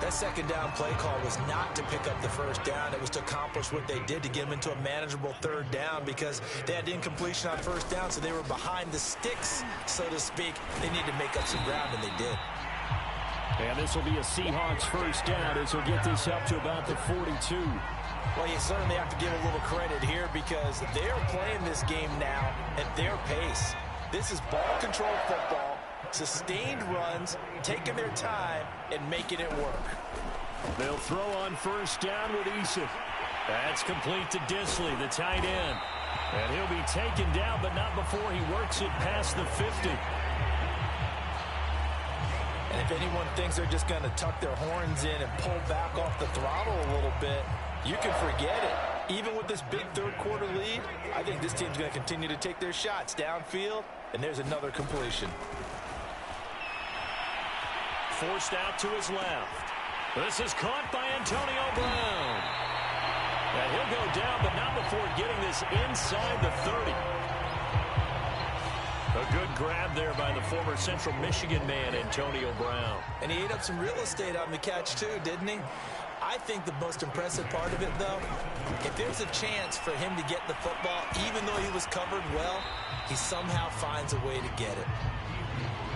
That second down play call was not to pick up the first down. It was to accomplish what they did to get them into a manageable 3rd down because they had incompletion on 1st down, so they were behind the sticks, so to speak. They needed to make up some ground, and they did. And this will be a Seahawks 1st down as he'll get this up to about the 42. Well, you certainly have to give a little credit here because they're playing this game now at their pace. This is ball control football. Sustained runs, taking their time, and making it work. They'll throw on 1st down with Eason. That's complete to Disley, the tight end. And he'll be taken down, but not before he works it past the 50. And if anyone thinks they're just going to tuck their horns in and pull back off the throttle a little bit, you can forget it. Even with this big 3rd quarter lead, I think this team's going to continue to take their shots downfield, and there's another completion. Forced out to his left. This is caught by Antonio Brown. And he'll go down, but not before getting this inside the 30. A good grab there by the former Central Michigan man, Antonio Brown. And he ate up some real estate on the catch, too, didn't he? I think the most impressive part of it, though, if there's a chance for him to get the football, even though he was covered well, he somehow finds a way to get it.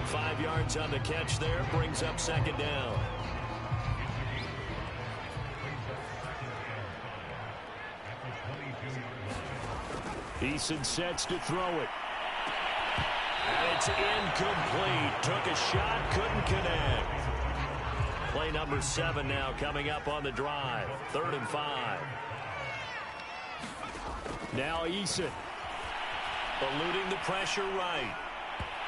5 yards on the catch there, brings up 2nd down. Eason sets to throw it. And it's incomplete. Took a shot, couldn't connect. Play number 7 now coming up on the drive. 3rd and 5. Now Eason. Eluding the pressure right.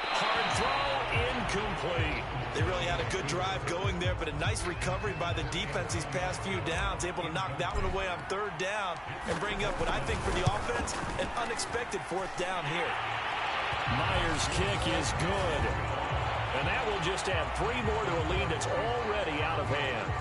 Hard throw, incomplete. They really had a good drive going there, but a nice recovery by the defense these past few downs, able to knock that one away on 3rd down and bring up what I think for the offense, an unexpected 4th down here. Myers' kick is good. And that will just add 3 more to a lead that's already out of hand.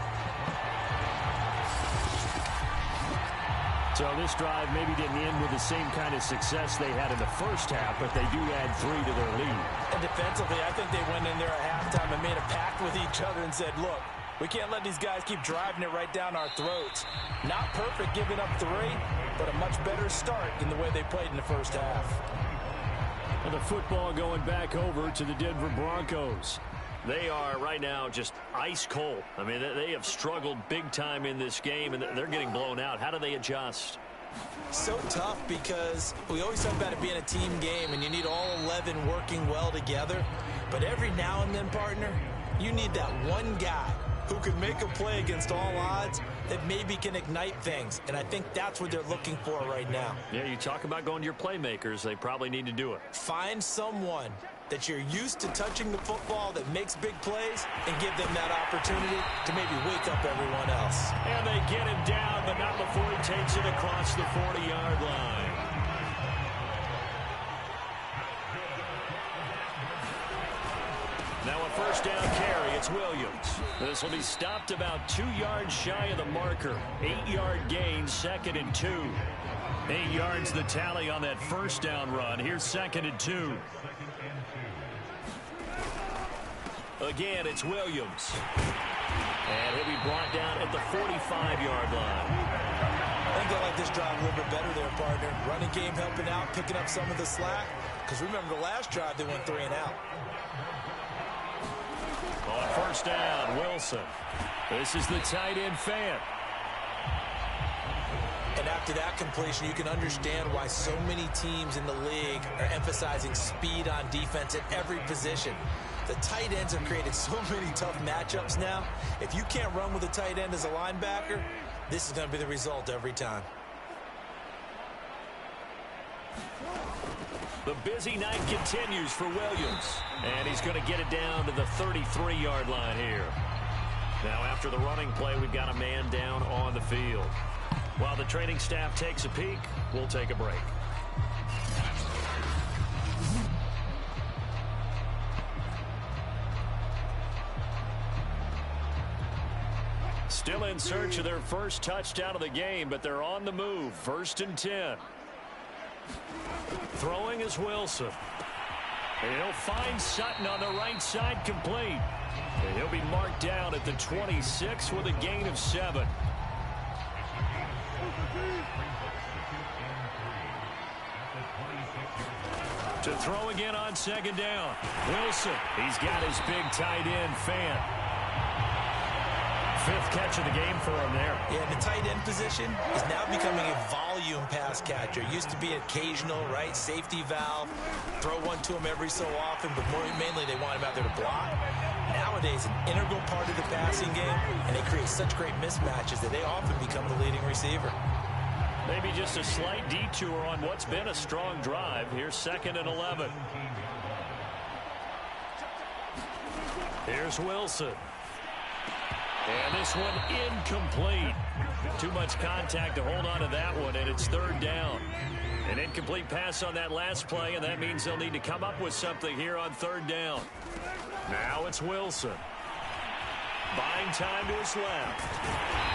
So this drive maybe didn't end with the same kind of success they had in the first half, but they do add 3 to their lead. And defensively, I think they went in there at halftime and made a pact with each other and said, look, we can't let these guys keep driving it right down our throats. Not perfect giving up 3, but a much better start than the way they played in the first half. And the football going back over to the Denver Broncos. They are right now just ice cold. I mean, they have struggled big time in this game, and they're getting blown out. How do they adjust? So tough because we always talk about it being a team game, and you need all 11 working well together. But every now and then, partner, you need that one guy who can make a play against all odds that maybe can ignite things. And I think that's what they're looking for right now. Yeah, you talk about going to your playmakers. They probably need to do it. Find someone that you're used to touching the football that makes big plays and give them that opportunity to maybe wake up everyone else. And they get him down, but not before he takes it across the 40-yard line. Now a 1st down carry, it's Williams. This will be stopped about 2 yards shy of the marker. 8-yard gain, 2nd and 2. 8 yards the tally on that 1st down run. Here's 2nd and 2. Again, it's Williams. And he'll be brought down at the 45-yard line. I think they like this drive a little bit better there, partner. Running game helping out, picking up some of the slack. Because remember the last drive, they went 3 and out. On 1st down, Wilson. This is the tight end Fant. And after that completion, you can understand why so many teams in the league are emphasizing speed on defense at every position. The tight ends have created so many tough matchups now. If you can't run with a tight end as a linebacker, this is going to be the result every time. The busy night continues for Williams. And he's going to get it down to the 33-yard line here. Now after the running play, we've got a man down on the field. While the training staff takes a peek, we'll take a break. Still in search of their first touchdown of the game, but they're on the move. 1st and 10. Throwing is Wilson. And he'll find Sutton on the right side, complete. And he'll be marked down at the 26 with a gain of 7. To throw again on 2nd down. Wilson, he's got his big tight end, Fant. 5th catch of the game for him there. Yeah, the tight end position is now becoming a volume pass catcher. Used to be occasional, right? Safety valve. Throw one to him every so often, but mainly they want him out there to block. Nowadays, an integral part of the passing game, and they create such great mismatches that they often become the leading receiver. Maybe just a slight detour on what's been a strong drive. Here's 2nd and 11. Here's Wilson. And this one incomplete. Too much contact to hold on to that one, and it's 3rd down. An incomplete pass on that last play, and that means they'll need to come up with something here on 3rd down. Now it's Wilson. Buying time to his left.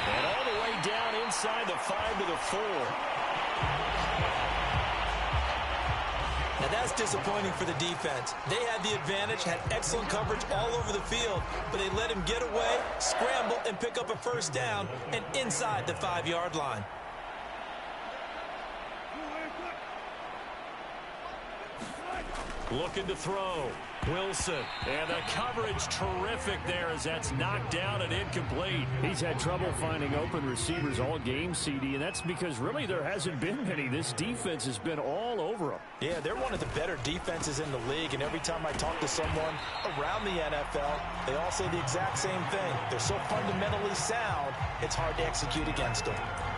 And all the way down inside the 5 to the 4. Now that's disappointing for the defense. They had the advantage, had excellent coverage all over the field, but they let him get away, scramble, and pick up a 1st down, and inside the 5-yard line. Looking to throw. Wilson. And the coverage terrific there as that's knocked down and incomplete. He's had trouble finding open receivers all game, CD, and that's because really there hasn't been many. This defense has been all over him. Yeah, they're one of the better defenses in the league, and every time I talk to someone around the NFL, they all say the exact same thing. They're so fundamentally sound, it's hard to execute against them.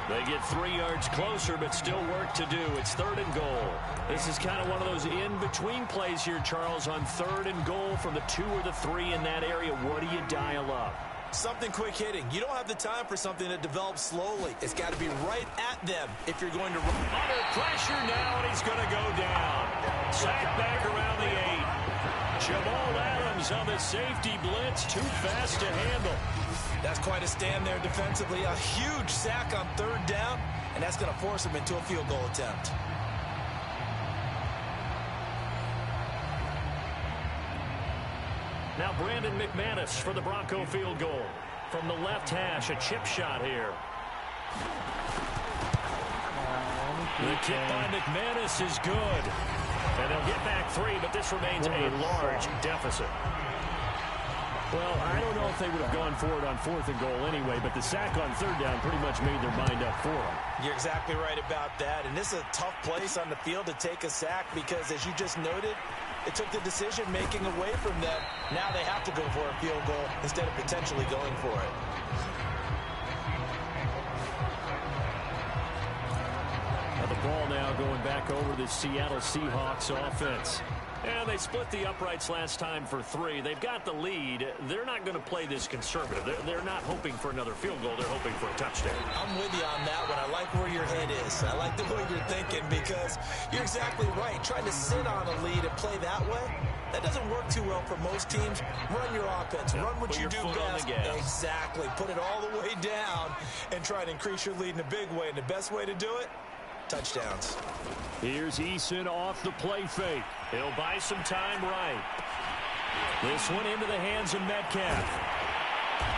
They get 3 yards closer, but still work to do. It's 3rd and goal. This is kind of one of those in-between plays here, Charles, on 3rd and goal from the 2 or the 3 in that area. What do you dial up? Something quick hitting. You don't have the time for something that develops slowly. It's got to be right at them if you're going to run. Under pressure now, and he's going to go down. Sack back around the 8. Jamal Adams on the safety blitz. Too fast to handle. That's quite a stand there defensively. A huge sack on 3rd down, and that's going to force him into a field goal attempt. Now Brandon McManus for the Bronco field goal. From the left hash, a chip shot here. The kick by McManus is good. And they'll get back 3, but this remains a large deficit. Well, I don't know if they would have gone for it on 4th and goal anyway, but the sack on 3rd down pretty much made their mind up for them. You're exactly right about that, and this is a tough place on the field to take a sack because, as you just noted, it took the decision-making away from them. Now they have to go for a field goal instead of potentially going for it. Now the ball now going back over the Seattle Seahawks offense. And they split the uprights last time for 3. They've got the lead. They're not going to play this conservative. They're not hoping for another field goal. They're hoping for a touchdown. I'm with you on that one. I like where your head is. I like the way you're thinking because you're exactly right. Trying to sit on a lead and play that way, that doesn't work too well for most teams. Run your offense. Run what you do best. Exactly. Put it all the way down and try to increase your lead in a big way. And the best way to do it, touchdowns. Here's Eason off the play fake. He'll buy some time right. This one into the hands of Metcalf.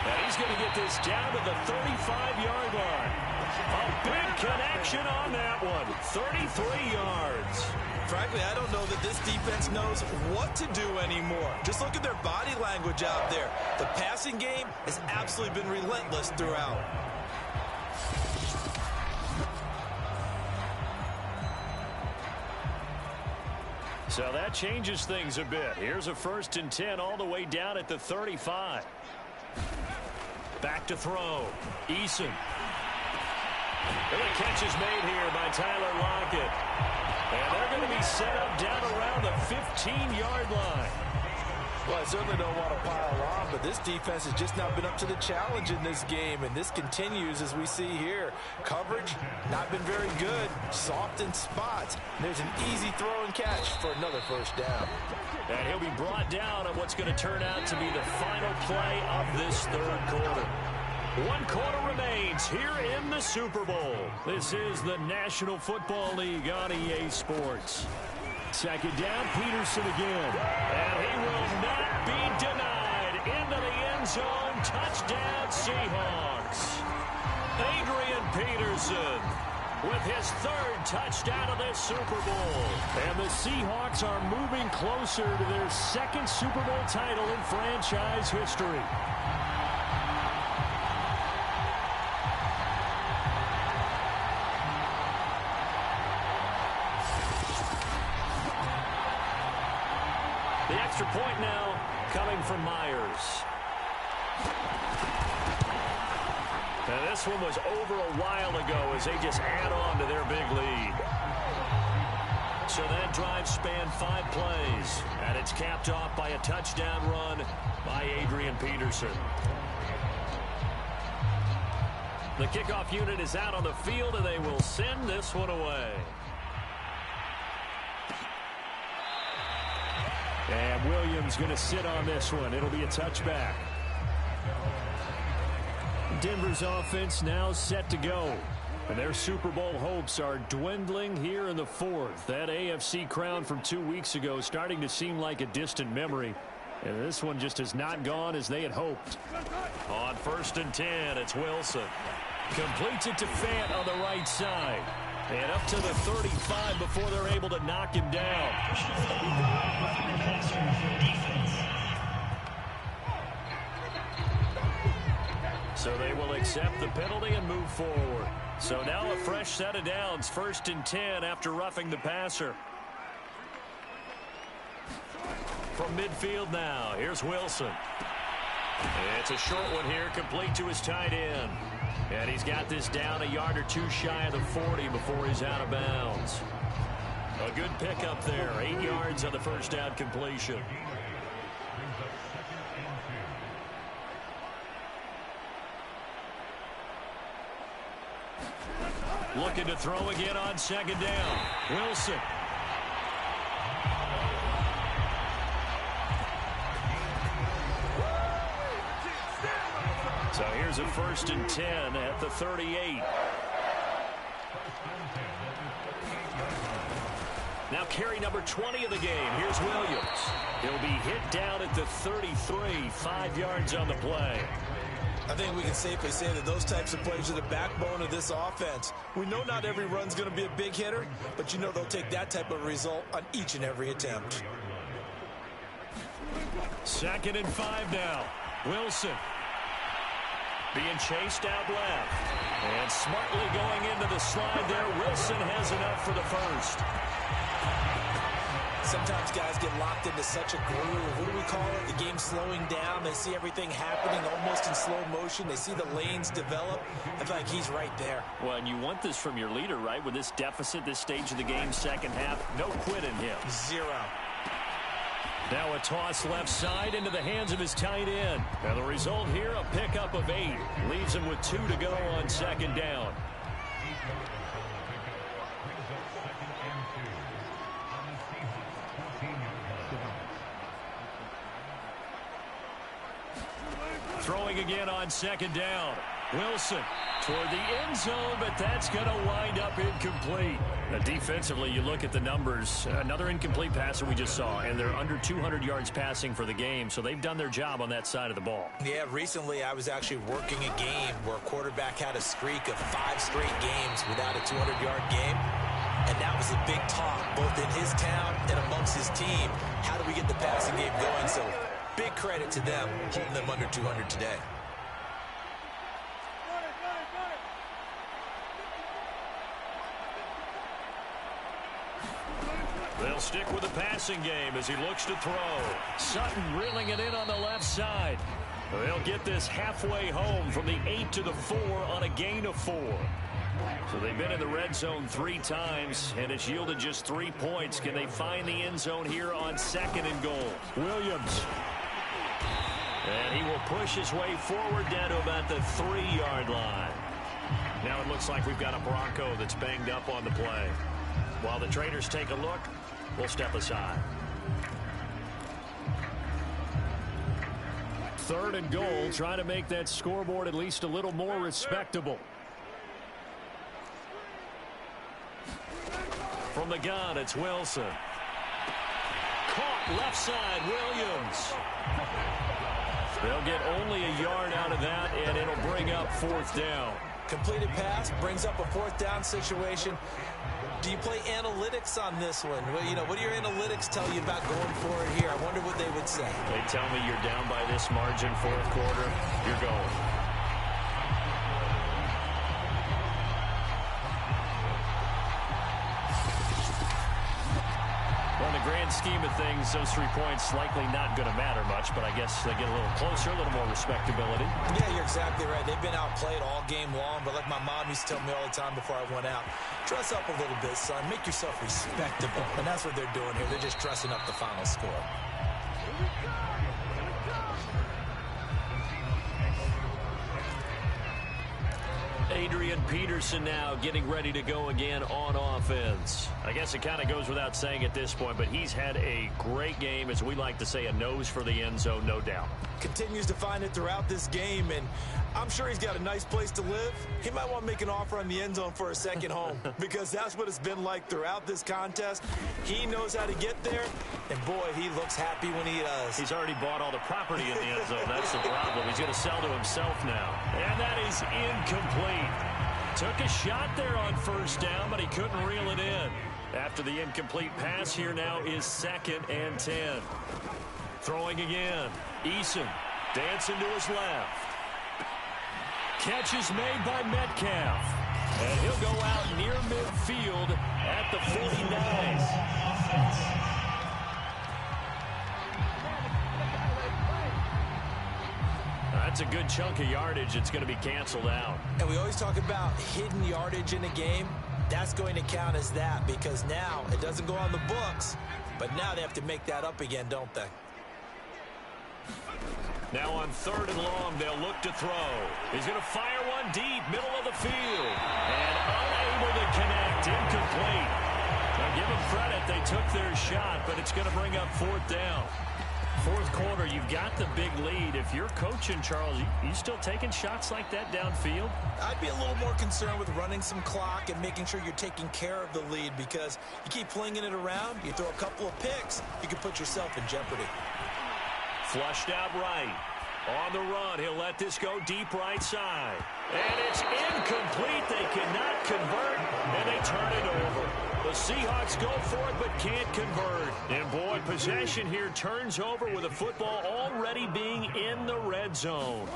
And he's going to get this down to the 35-yard line. A big connection on that one. 33 yards. Frankly, I don't know that this defense knows what to do anymore. Just look at their body language out there. The passing game has absolutely been relentless throughout. So that changes things a bit. Here's a 1st and 10 all the way down at the 35. Back to throw. Eason. And the catch is made here by Tyler Lockett. And they're going to be set up down around the 15-yard line. Well, I certainly don't want to pile on, but this defense has just not been up to the challenge in this game, and this continues as we see here. Coverage, not been very good. Soft in spots. There's an easy throw and catch for another 1st down. And he'll be brought down on what's going to turn out to be the final play of this 3rd quarter. 1 quarter remains here in the Super Bowl. This is the National Football League on EA Sports. 2nd down, Peterson again. And he will not be denied. Into the end zone. Touchdown, Seahawks. Adrian Peterson with his 3rd touchdown of this Super Bowl. And the Seahawks are moving closer to their 2nd Super Bowl title in franchise history. The extra point now coming from Myers. And this one was over a while ago as they just add on to their big lead. So that drive spanned 5 plays. And it's capped off by a touchdown run by Adrian Peterson. The kickoff unit is out on the field, and they will send this one away. And Williams going to sit on this one. It'll be a touchback. Denver's offense now set to go. And their Super Bowl hopes are dwindling here in the 4th. That AFC crown from 2 weeks ago starting to seem like a distant memory. And this one just has not gone as they had hoped. On 1st and 10, it's Wilson. Completes it to Fant on the right side. And up to the 35 before they're able to knock him down. So they will accept the penalty and move forward. So now a fresh set of downs, 1st and 10 after roughing the passer. From midfield now, here's Wilson. It's a short one here, complete to his tight end. And he's got this down a yard or two shy of the 40 before he's out of bounds. A good pickup there, 8 yards on the first down completion. Looking to throw again on 2nd down. Wilson. So here's a 1st and 10 at the 38. Now carry number 20 of the game. Here's Williams. He'll be hit down at the 33, 5 yards on the play. I think we can safely say that those types of plays are the backbone of this offense. We know not every run's going to be a big hitter, but you know they'll take that type of result on each and every attempt. 2nd and 5 now. Wilson. Being chased out left. And smartly going into the slide there. Wilson has enough for the first. Sometimes guys get locked into such a groove. What do we call it? The game's slowing down. They see everything happening almost in slow motion. They see the lanes develop. I feel like he's right there. Well, and you want this from your leader, right? With this deficit, this stage of the game, 2nd half, no quit in him. 0. Now a toss left side into the hands of his tight end. And the result here, a pickup of 8. Leaves him with 2 to go on 2nd down. Throwing again on 2nd down. Wilson toward the end zone, but that's going to wind up incomplete. Now, defensively, you look at the numbers. Another incomplete passer we just saw, and they're under 200 yards passing for the game, so they've done their job on that side of the ball. Yeah, recently I was actually working a game where a quarterback had a streak of 5 straight games without a 200-yard game. And that was a big talk, both in his town and amongst his team. How do we get the passing game going? So big credit to them, holding them under 200 today. They'll stick with the passing game as he looks to throw. Sutton reeling it in on the left side. They'll get this halfway home from the 8 to the 4 on a gain of 4. So they've been in the red zone 3 times, and it's yielded just 3 points. Can they find the end zone here on 2nd and goal? Williams. And he will push his way forward down to about the 3-yard line. Now it looks like we've got a Bronco that's banged up on the play. While the traders take a look, we'll step aside. 3rd and goal, trying to make that scoreboard at least a little more respectable. From the gun, it's Wilson. Caught left side, Williams. They'll get only a yard out of that, and it'll bring up 4th down. Completed pass brings up a 4th down situation. Do you play analytics on this one? Well, you know, what do your analytics tell you about going for it here? I wonder what they would say. They tell me you're down by this margin, 4th quarter, you're going. Well, in the grand scheme of things, those 3 points likely not going to matter much, but I guess they get a little closer, a little more respectability. Yeah, you're exactly right. They've been outplayed all game long, but like my mom used to tell me all the time before I went out, dress up a little bit, son. Make yourself respectable. And that's what they're doing here. They're just dressing up the final score. Adrian Peterson now getting ready to go again on offense. I guess it kind of goes without saying at this point, but he's had a great game, as we like to say, a nose for the end zone, no doubt. Continues to find it throughout this game, and I'm sure he's got a nice place to live. He might want to make an offer on the end zone for a second home, because that's what it's been like throughout this contest. He knows how to get there, and boy, he looks happy when he does. He's already bought all the property in the end zone. That's the problem. He's going to sell to himself now. And that is incomplete. Took a shot there on first down, but he couldn't reel it in. After the incomplete pass, here now is 2nd and 10. Throwing again. Eason dancing to his left. Catch is made by Metcalf. And he'll go out near midfield at the 49. That's a good chunk of yardage. It's going to be canceled out. And we always talk about hidden yardage in a game. That's going to count as that because now it doesn't go on the books, but now they have to make that up again, don't they? Now on 3rd and long, they'll look to throw. He's going to fire one deep, middle of the field. And unable to connect, incomplete. Now give them credit, they took their shot, but it's going to bring up 4th down. 4th quarter, you've got the big lead. If you're coaching, Charles, you still taking shots like that downfield? I'd be a little more concerned with running some clock and making sure you're taking care of the lead because you keep flinging it around, you throw a couple of picks, you can put yourself in jeopardy. Flushed out right. On the run, he'll let this go deep right side. And it's incomplete. They cannot convert, and they turn it over. The Seahawks go for it but can't convert. And, boy, possession here turns over with the football already being in the red zone.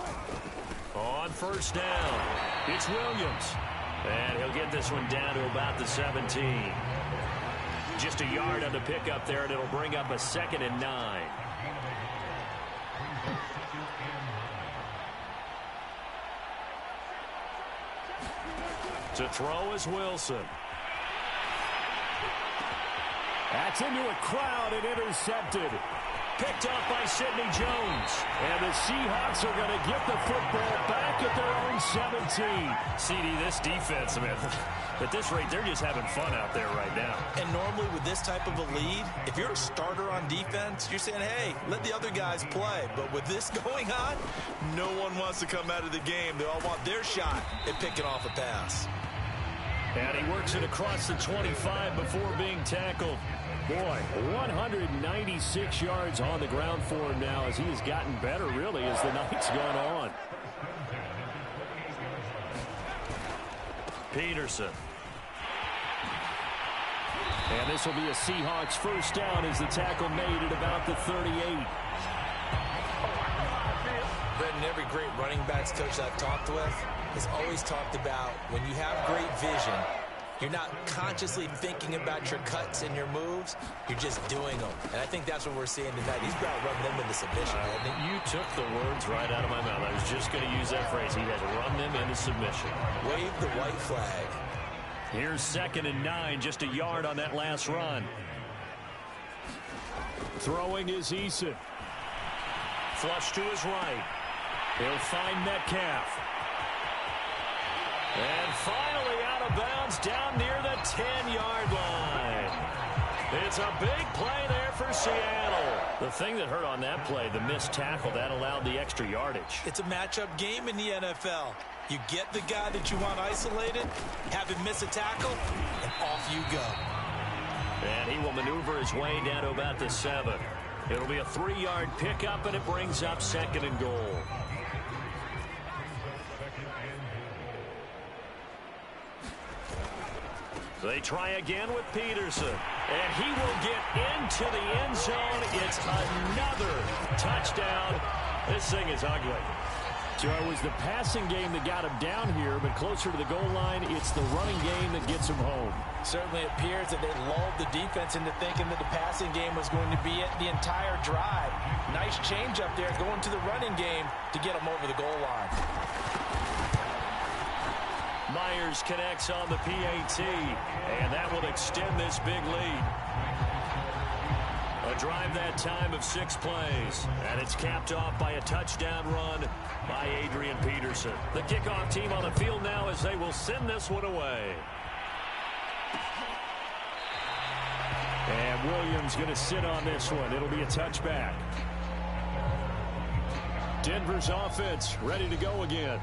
On 1st down, it's Williams. And he'll get this one down to about the 17. Just a yard on the pickup there, and it'll bring up a 2nd and 9. To throw is Wilson. That's into a crowd and intercepted. Picked off by Sidney Jones. And the Seahawks are going to get the football back at their own 17. CD, this defense, man, at this rate, they're just having fun out there right now. And normally with this type of a lead, if you're a starter on defense, you're saying, hey, let the other guys play. But with this going on, no one wants to come out of the game. They all want their shot at picking off a pass. And he works it across the 25 before being tackled. Boy, 196 yards on the ground for him now as he has gotten better, really, as the night's gone on. Peterson. And this will be a Seahawks 1st down as the tackle made at about the 38. Brendan, every great running backs coach I've talked with has always talked about when you have great vision, you're not consciously thinking about your cuts and your moves. You're just doing them. And I think that's what we're seeing tonight. He's about to run them into submission, hasn't he? You took the words right out of my mouth. I was just going to use that phrase. He has run them into submission. Wave the white flag. Here's 2nd and 9, just a yard on that last run. Throwing is Eason. Flush to his right. He'll find Metcalf. And finally out of bounds down near the 10-yard line. It's a big play there for Seattle. The thing that hurt on that play, the missed tackle, that allowed the extra yardage. It's a matchup game in the NFL. You get the guy that you want isolated, have him miss a tackle, and off you go. And he will maneuver his way down to about the 7. It'll be a 3-yard pickup, and it brings up 2nd and goal. They try again with Peterson. And he will get into the end zone. It's another touchdown. This thing is ugly. So it was the passing game that got him down here, but closer to the goal line, it's the running game that gets him home. Certainly appears that they lulled the defense into thinking that the passing game was going to be it the entire drive. Nice change up there going to the running game to get them over the goal line. Myers connects on the PAT, and that will extend this big lead. A drive that time of 6 plays, and it's capped off by a touchdown run by Adrian Peterson. The kickoff team on the field now as they will send this one away. And Williams going to sit on this one. It'll be a touchback. Denver's offense ready to go again.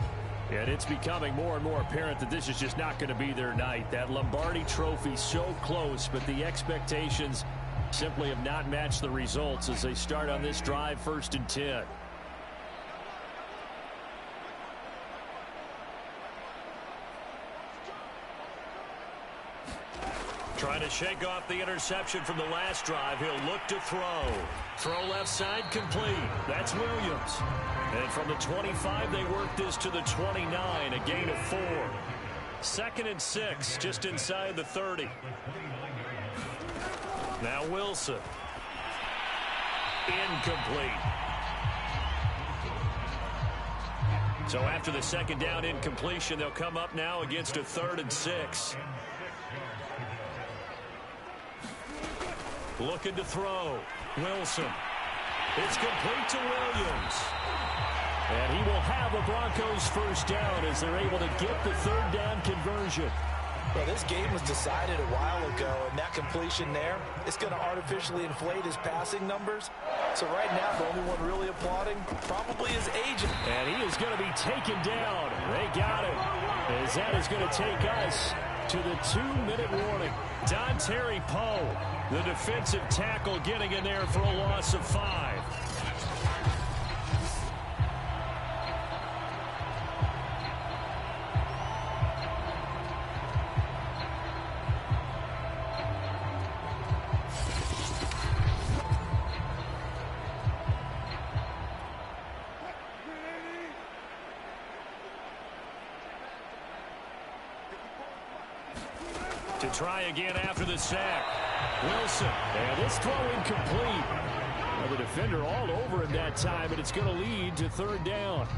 And it's becoming more and more apparent that this is just not going to be their night. That Lombardi Trophy so close, but the expectations simply have not matched the results as they start on this drive 1st and 10. Trying to shake off the interception from the last drive. He'll look to throw. Throw left side complete. That's Williams. And from the 25, they work this to the 29, a gain of 4. 2nd and 6, just inside the 30. Now Wilson. Incomplete. So after the 2nd down incompletion, they'll come up now against a 3rd and 6. Looking to throw. Wilson. It's complete to Williams. And he will have a Broncos first down as they're able to get the 3rd down conversion. Well, this game was decided a while ago, and that completion there, it's going to artificially inflate his passing numbers. So right now, the only one really applauding probably his agent. And he is going to be taken down. They got him. As that is going to take us to the 2-minute warning. Dontari Poe, the defensive tackle, getting in there for a loss of 5. To try again after the sack. Wilson. And this throw incomplete. Well, the defender all over him that time, and it's going to lead to 3rd down.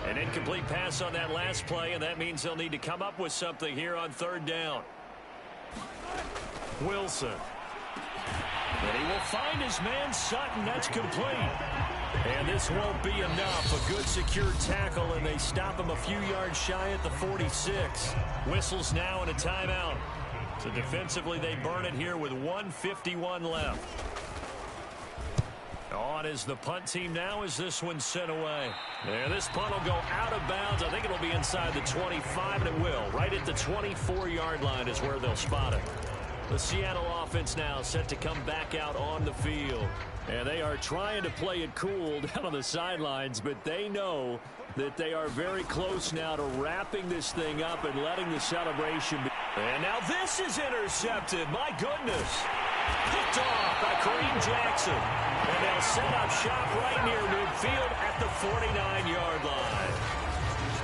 An incomplete pass on that last play, and that means they'll need to come up with something here on 3rd down. Wilson. And he will find his man Sutton. That's complete. And this won't be enough. A good secure tackle, and they stop him a few yards shy at the 46. Whistles now and a timeout. So defensively, they burn it here with 1:51 left. On is the punt team now as this one's sent away. And this punt will go out of bounds. I think it'll be inside the 25, and it will. Right at the 24-yard line is where they'll spot it. The Seattle offense now set to come back out on the field. And they are trying to play it cool down on the sidelines, but they know that they are very close now to wrapping this thing up and letting the celebration be. And now this is intercepted. My goodness. Picked off by Kareem Jackson. And they'll set up shop right near midfield at the 49-yard line.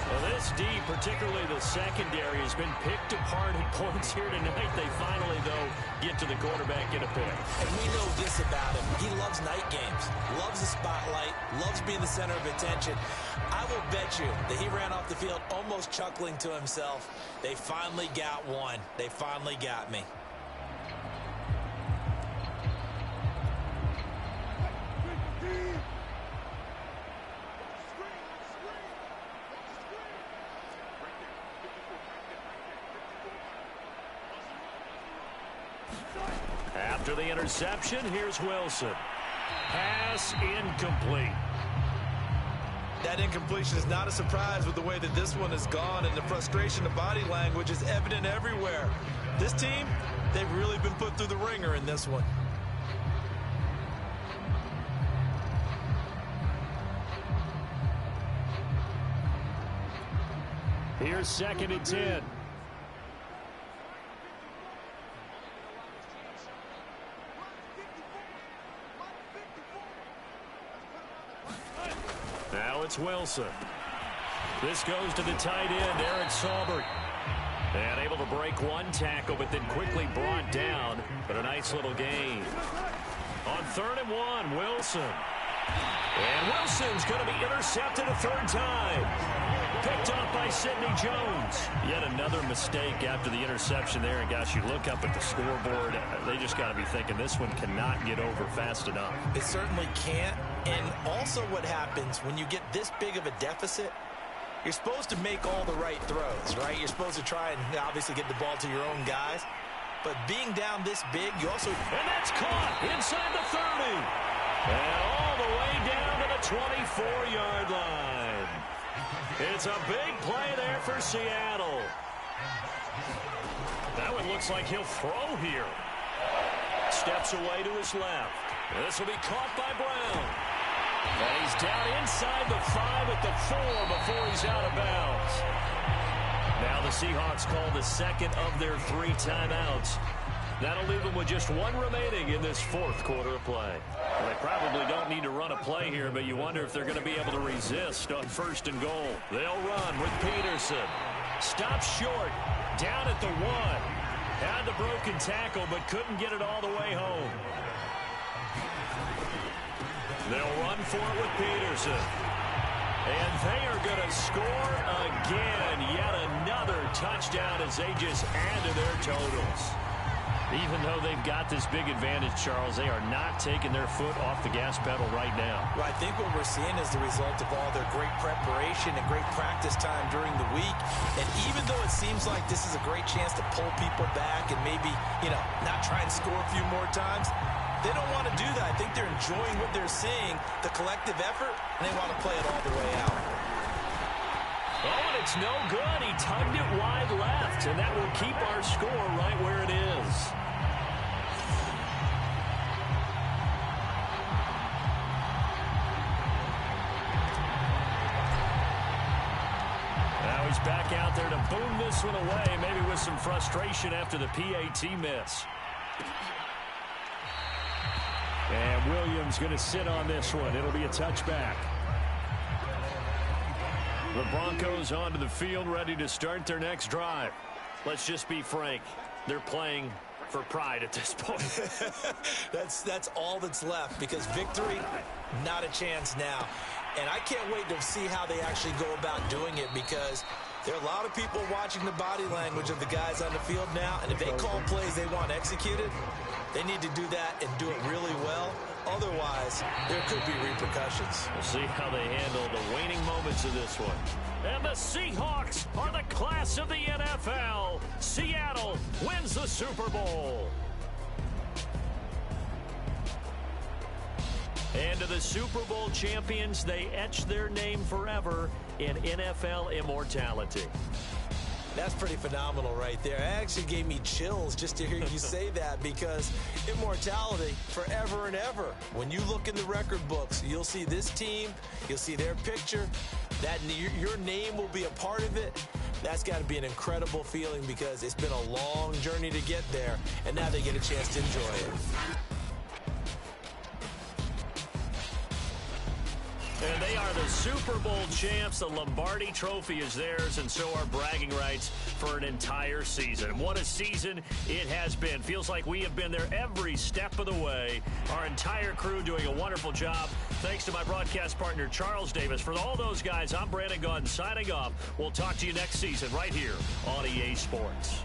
Well, this D, particularly the secondary, has been picked apart at points here tonight. They finally, though, get to the quarterback in a pick. And we know this about him. He loves night games, loves the spotlight, loves being the center of attention. I will bet you that he ran off the field almost chuckling to himself. They finally got one. They finally got me. After the interception, here's Wilson. Pass incomplete. That incompletion is not a surprise with the way that this one has gone, and the frustration of body language is evident everywhere. This team, they've really been put through the ringer in this one. Here's 2nd and 10. Now it's Wilson. This goes to the tight end, Eric Saubert. And able to break one tackle, but then quickly brought down. But a nice little gain. On 3rd and 1, Wilson. And Wilson's going to be intercepted a 3rd time. Picked off by Sidney Jones. Yet another mistake after the interception there. And gosh, you look up at the scoreboard, they just got to be thinking this one cannot get over fast enough. It certainly can't. And also what happens when you get this big of a deficit, you're supposed to make all the right throws, right? You're supposed to try and obviously get the ball to your own guys. But being down this big, you also... And that's caught inside the 30. And all the way down to the 24-yard line. It's a big play there for Seattle. That one looks like he'll throw here. Steps away to his left. This will be caught by Brown. And he's down inside the 5 at the 4 before he's out of bounds. Now the Seahawks call the second of their 3 timeouts. That'll leave them with just 1 remaining in this 4th quarter of play. Well, they probably don't need to run a play here, but you wonder if they're going to be able to resist on 1st and goal. They'll run with Peterson. Stops short. Down at the 1. Had the broken tackle, but couldn't get it all the way home. They'll run for it with Peterson. And they are going to score again. Yet another touchdown as they just add to their totals. Even though they've got this big advantage, Charles, they are not taking their foot off the gas pedal right now. Well, I think what we're seeing is the result of all their great preparation and great practice time during the week. And even though it seems like this is a great chance to pull people back and maybe, not try and score a few more times, they don't want to do that. I think they're enjoying what they're seeing, the collective effort, and they want to play it all the way out. Oh, and it's no good. He tugged it wide left, and that will keep our score right where it is. Now he's back out there to boom this one away, maybe with some frustration after the PAT miss. And Williams going to sit on this one. It'll be a touchback. The Broncos onto the field, ready to start their next drive. Let's just be frank. They're playing for pride at this point. That's all that's left, because victory, not a chance now. And I can't wait to see how they actually go about doing it, because there are a lot of people watching the body language of the guys on the field now, and if they call plays they want executed, they need to do that and do it really well. Otherwise, there could be repercussions. We'll see how they handle the waning moments of this one. And the Seahawks are the class of the NFL. Seattle wins the Super Bowl. And to the Super Bowl champions, they etch their name forever in NFL immortality. That's pretty phenomenal right there. It actually gave me chills just to hear you say that, because immortality forever and ever. When you look in the record books, you'll see this team, you'll see their picture, that your name will be a part of it. That's got to be an incredible feeling, because it's been a long journey to get there, and now they get a chance to enjoy it. And they are the Super Bowl champs. The Lombardi Trophy is theirs, and so are bragging rights for an entire season. What a season it has been. Feels like we have been there every step of the way. Our entire crew doing a wonderful job. Thanks to my broadcast partner, Charles Davis. For all those guys, I'm Brandon Gaudin signing off. We'll talk to you next season right here on EA Sports.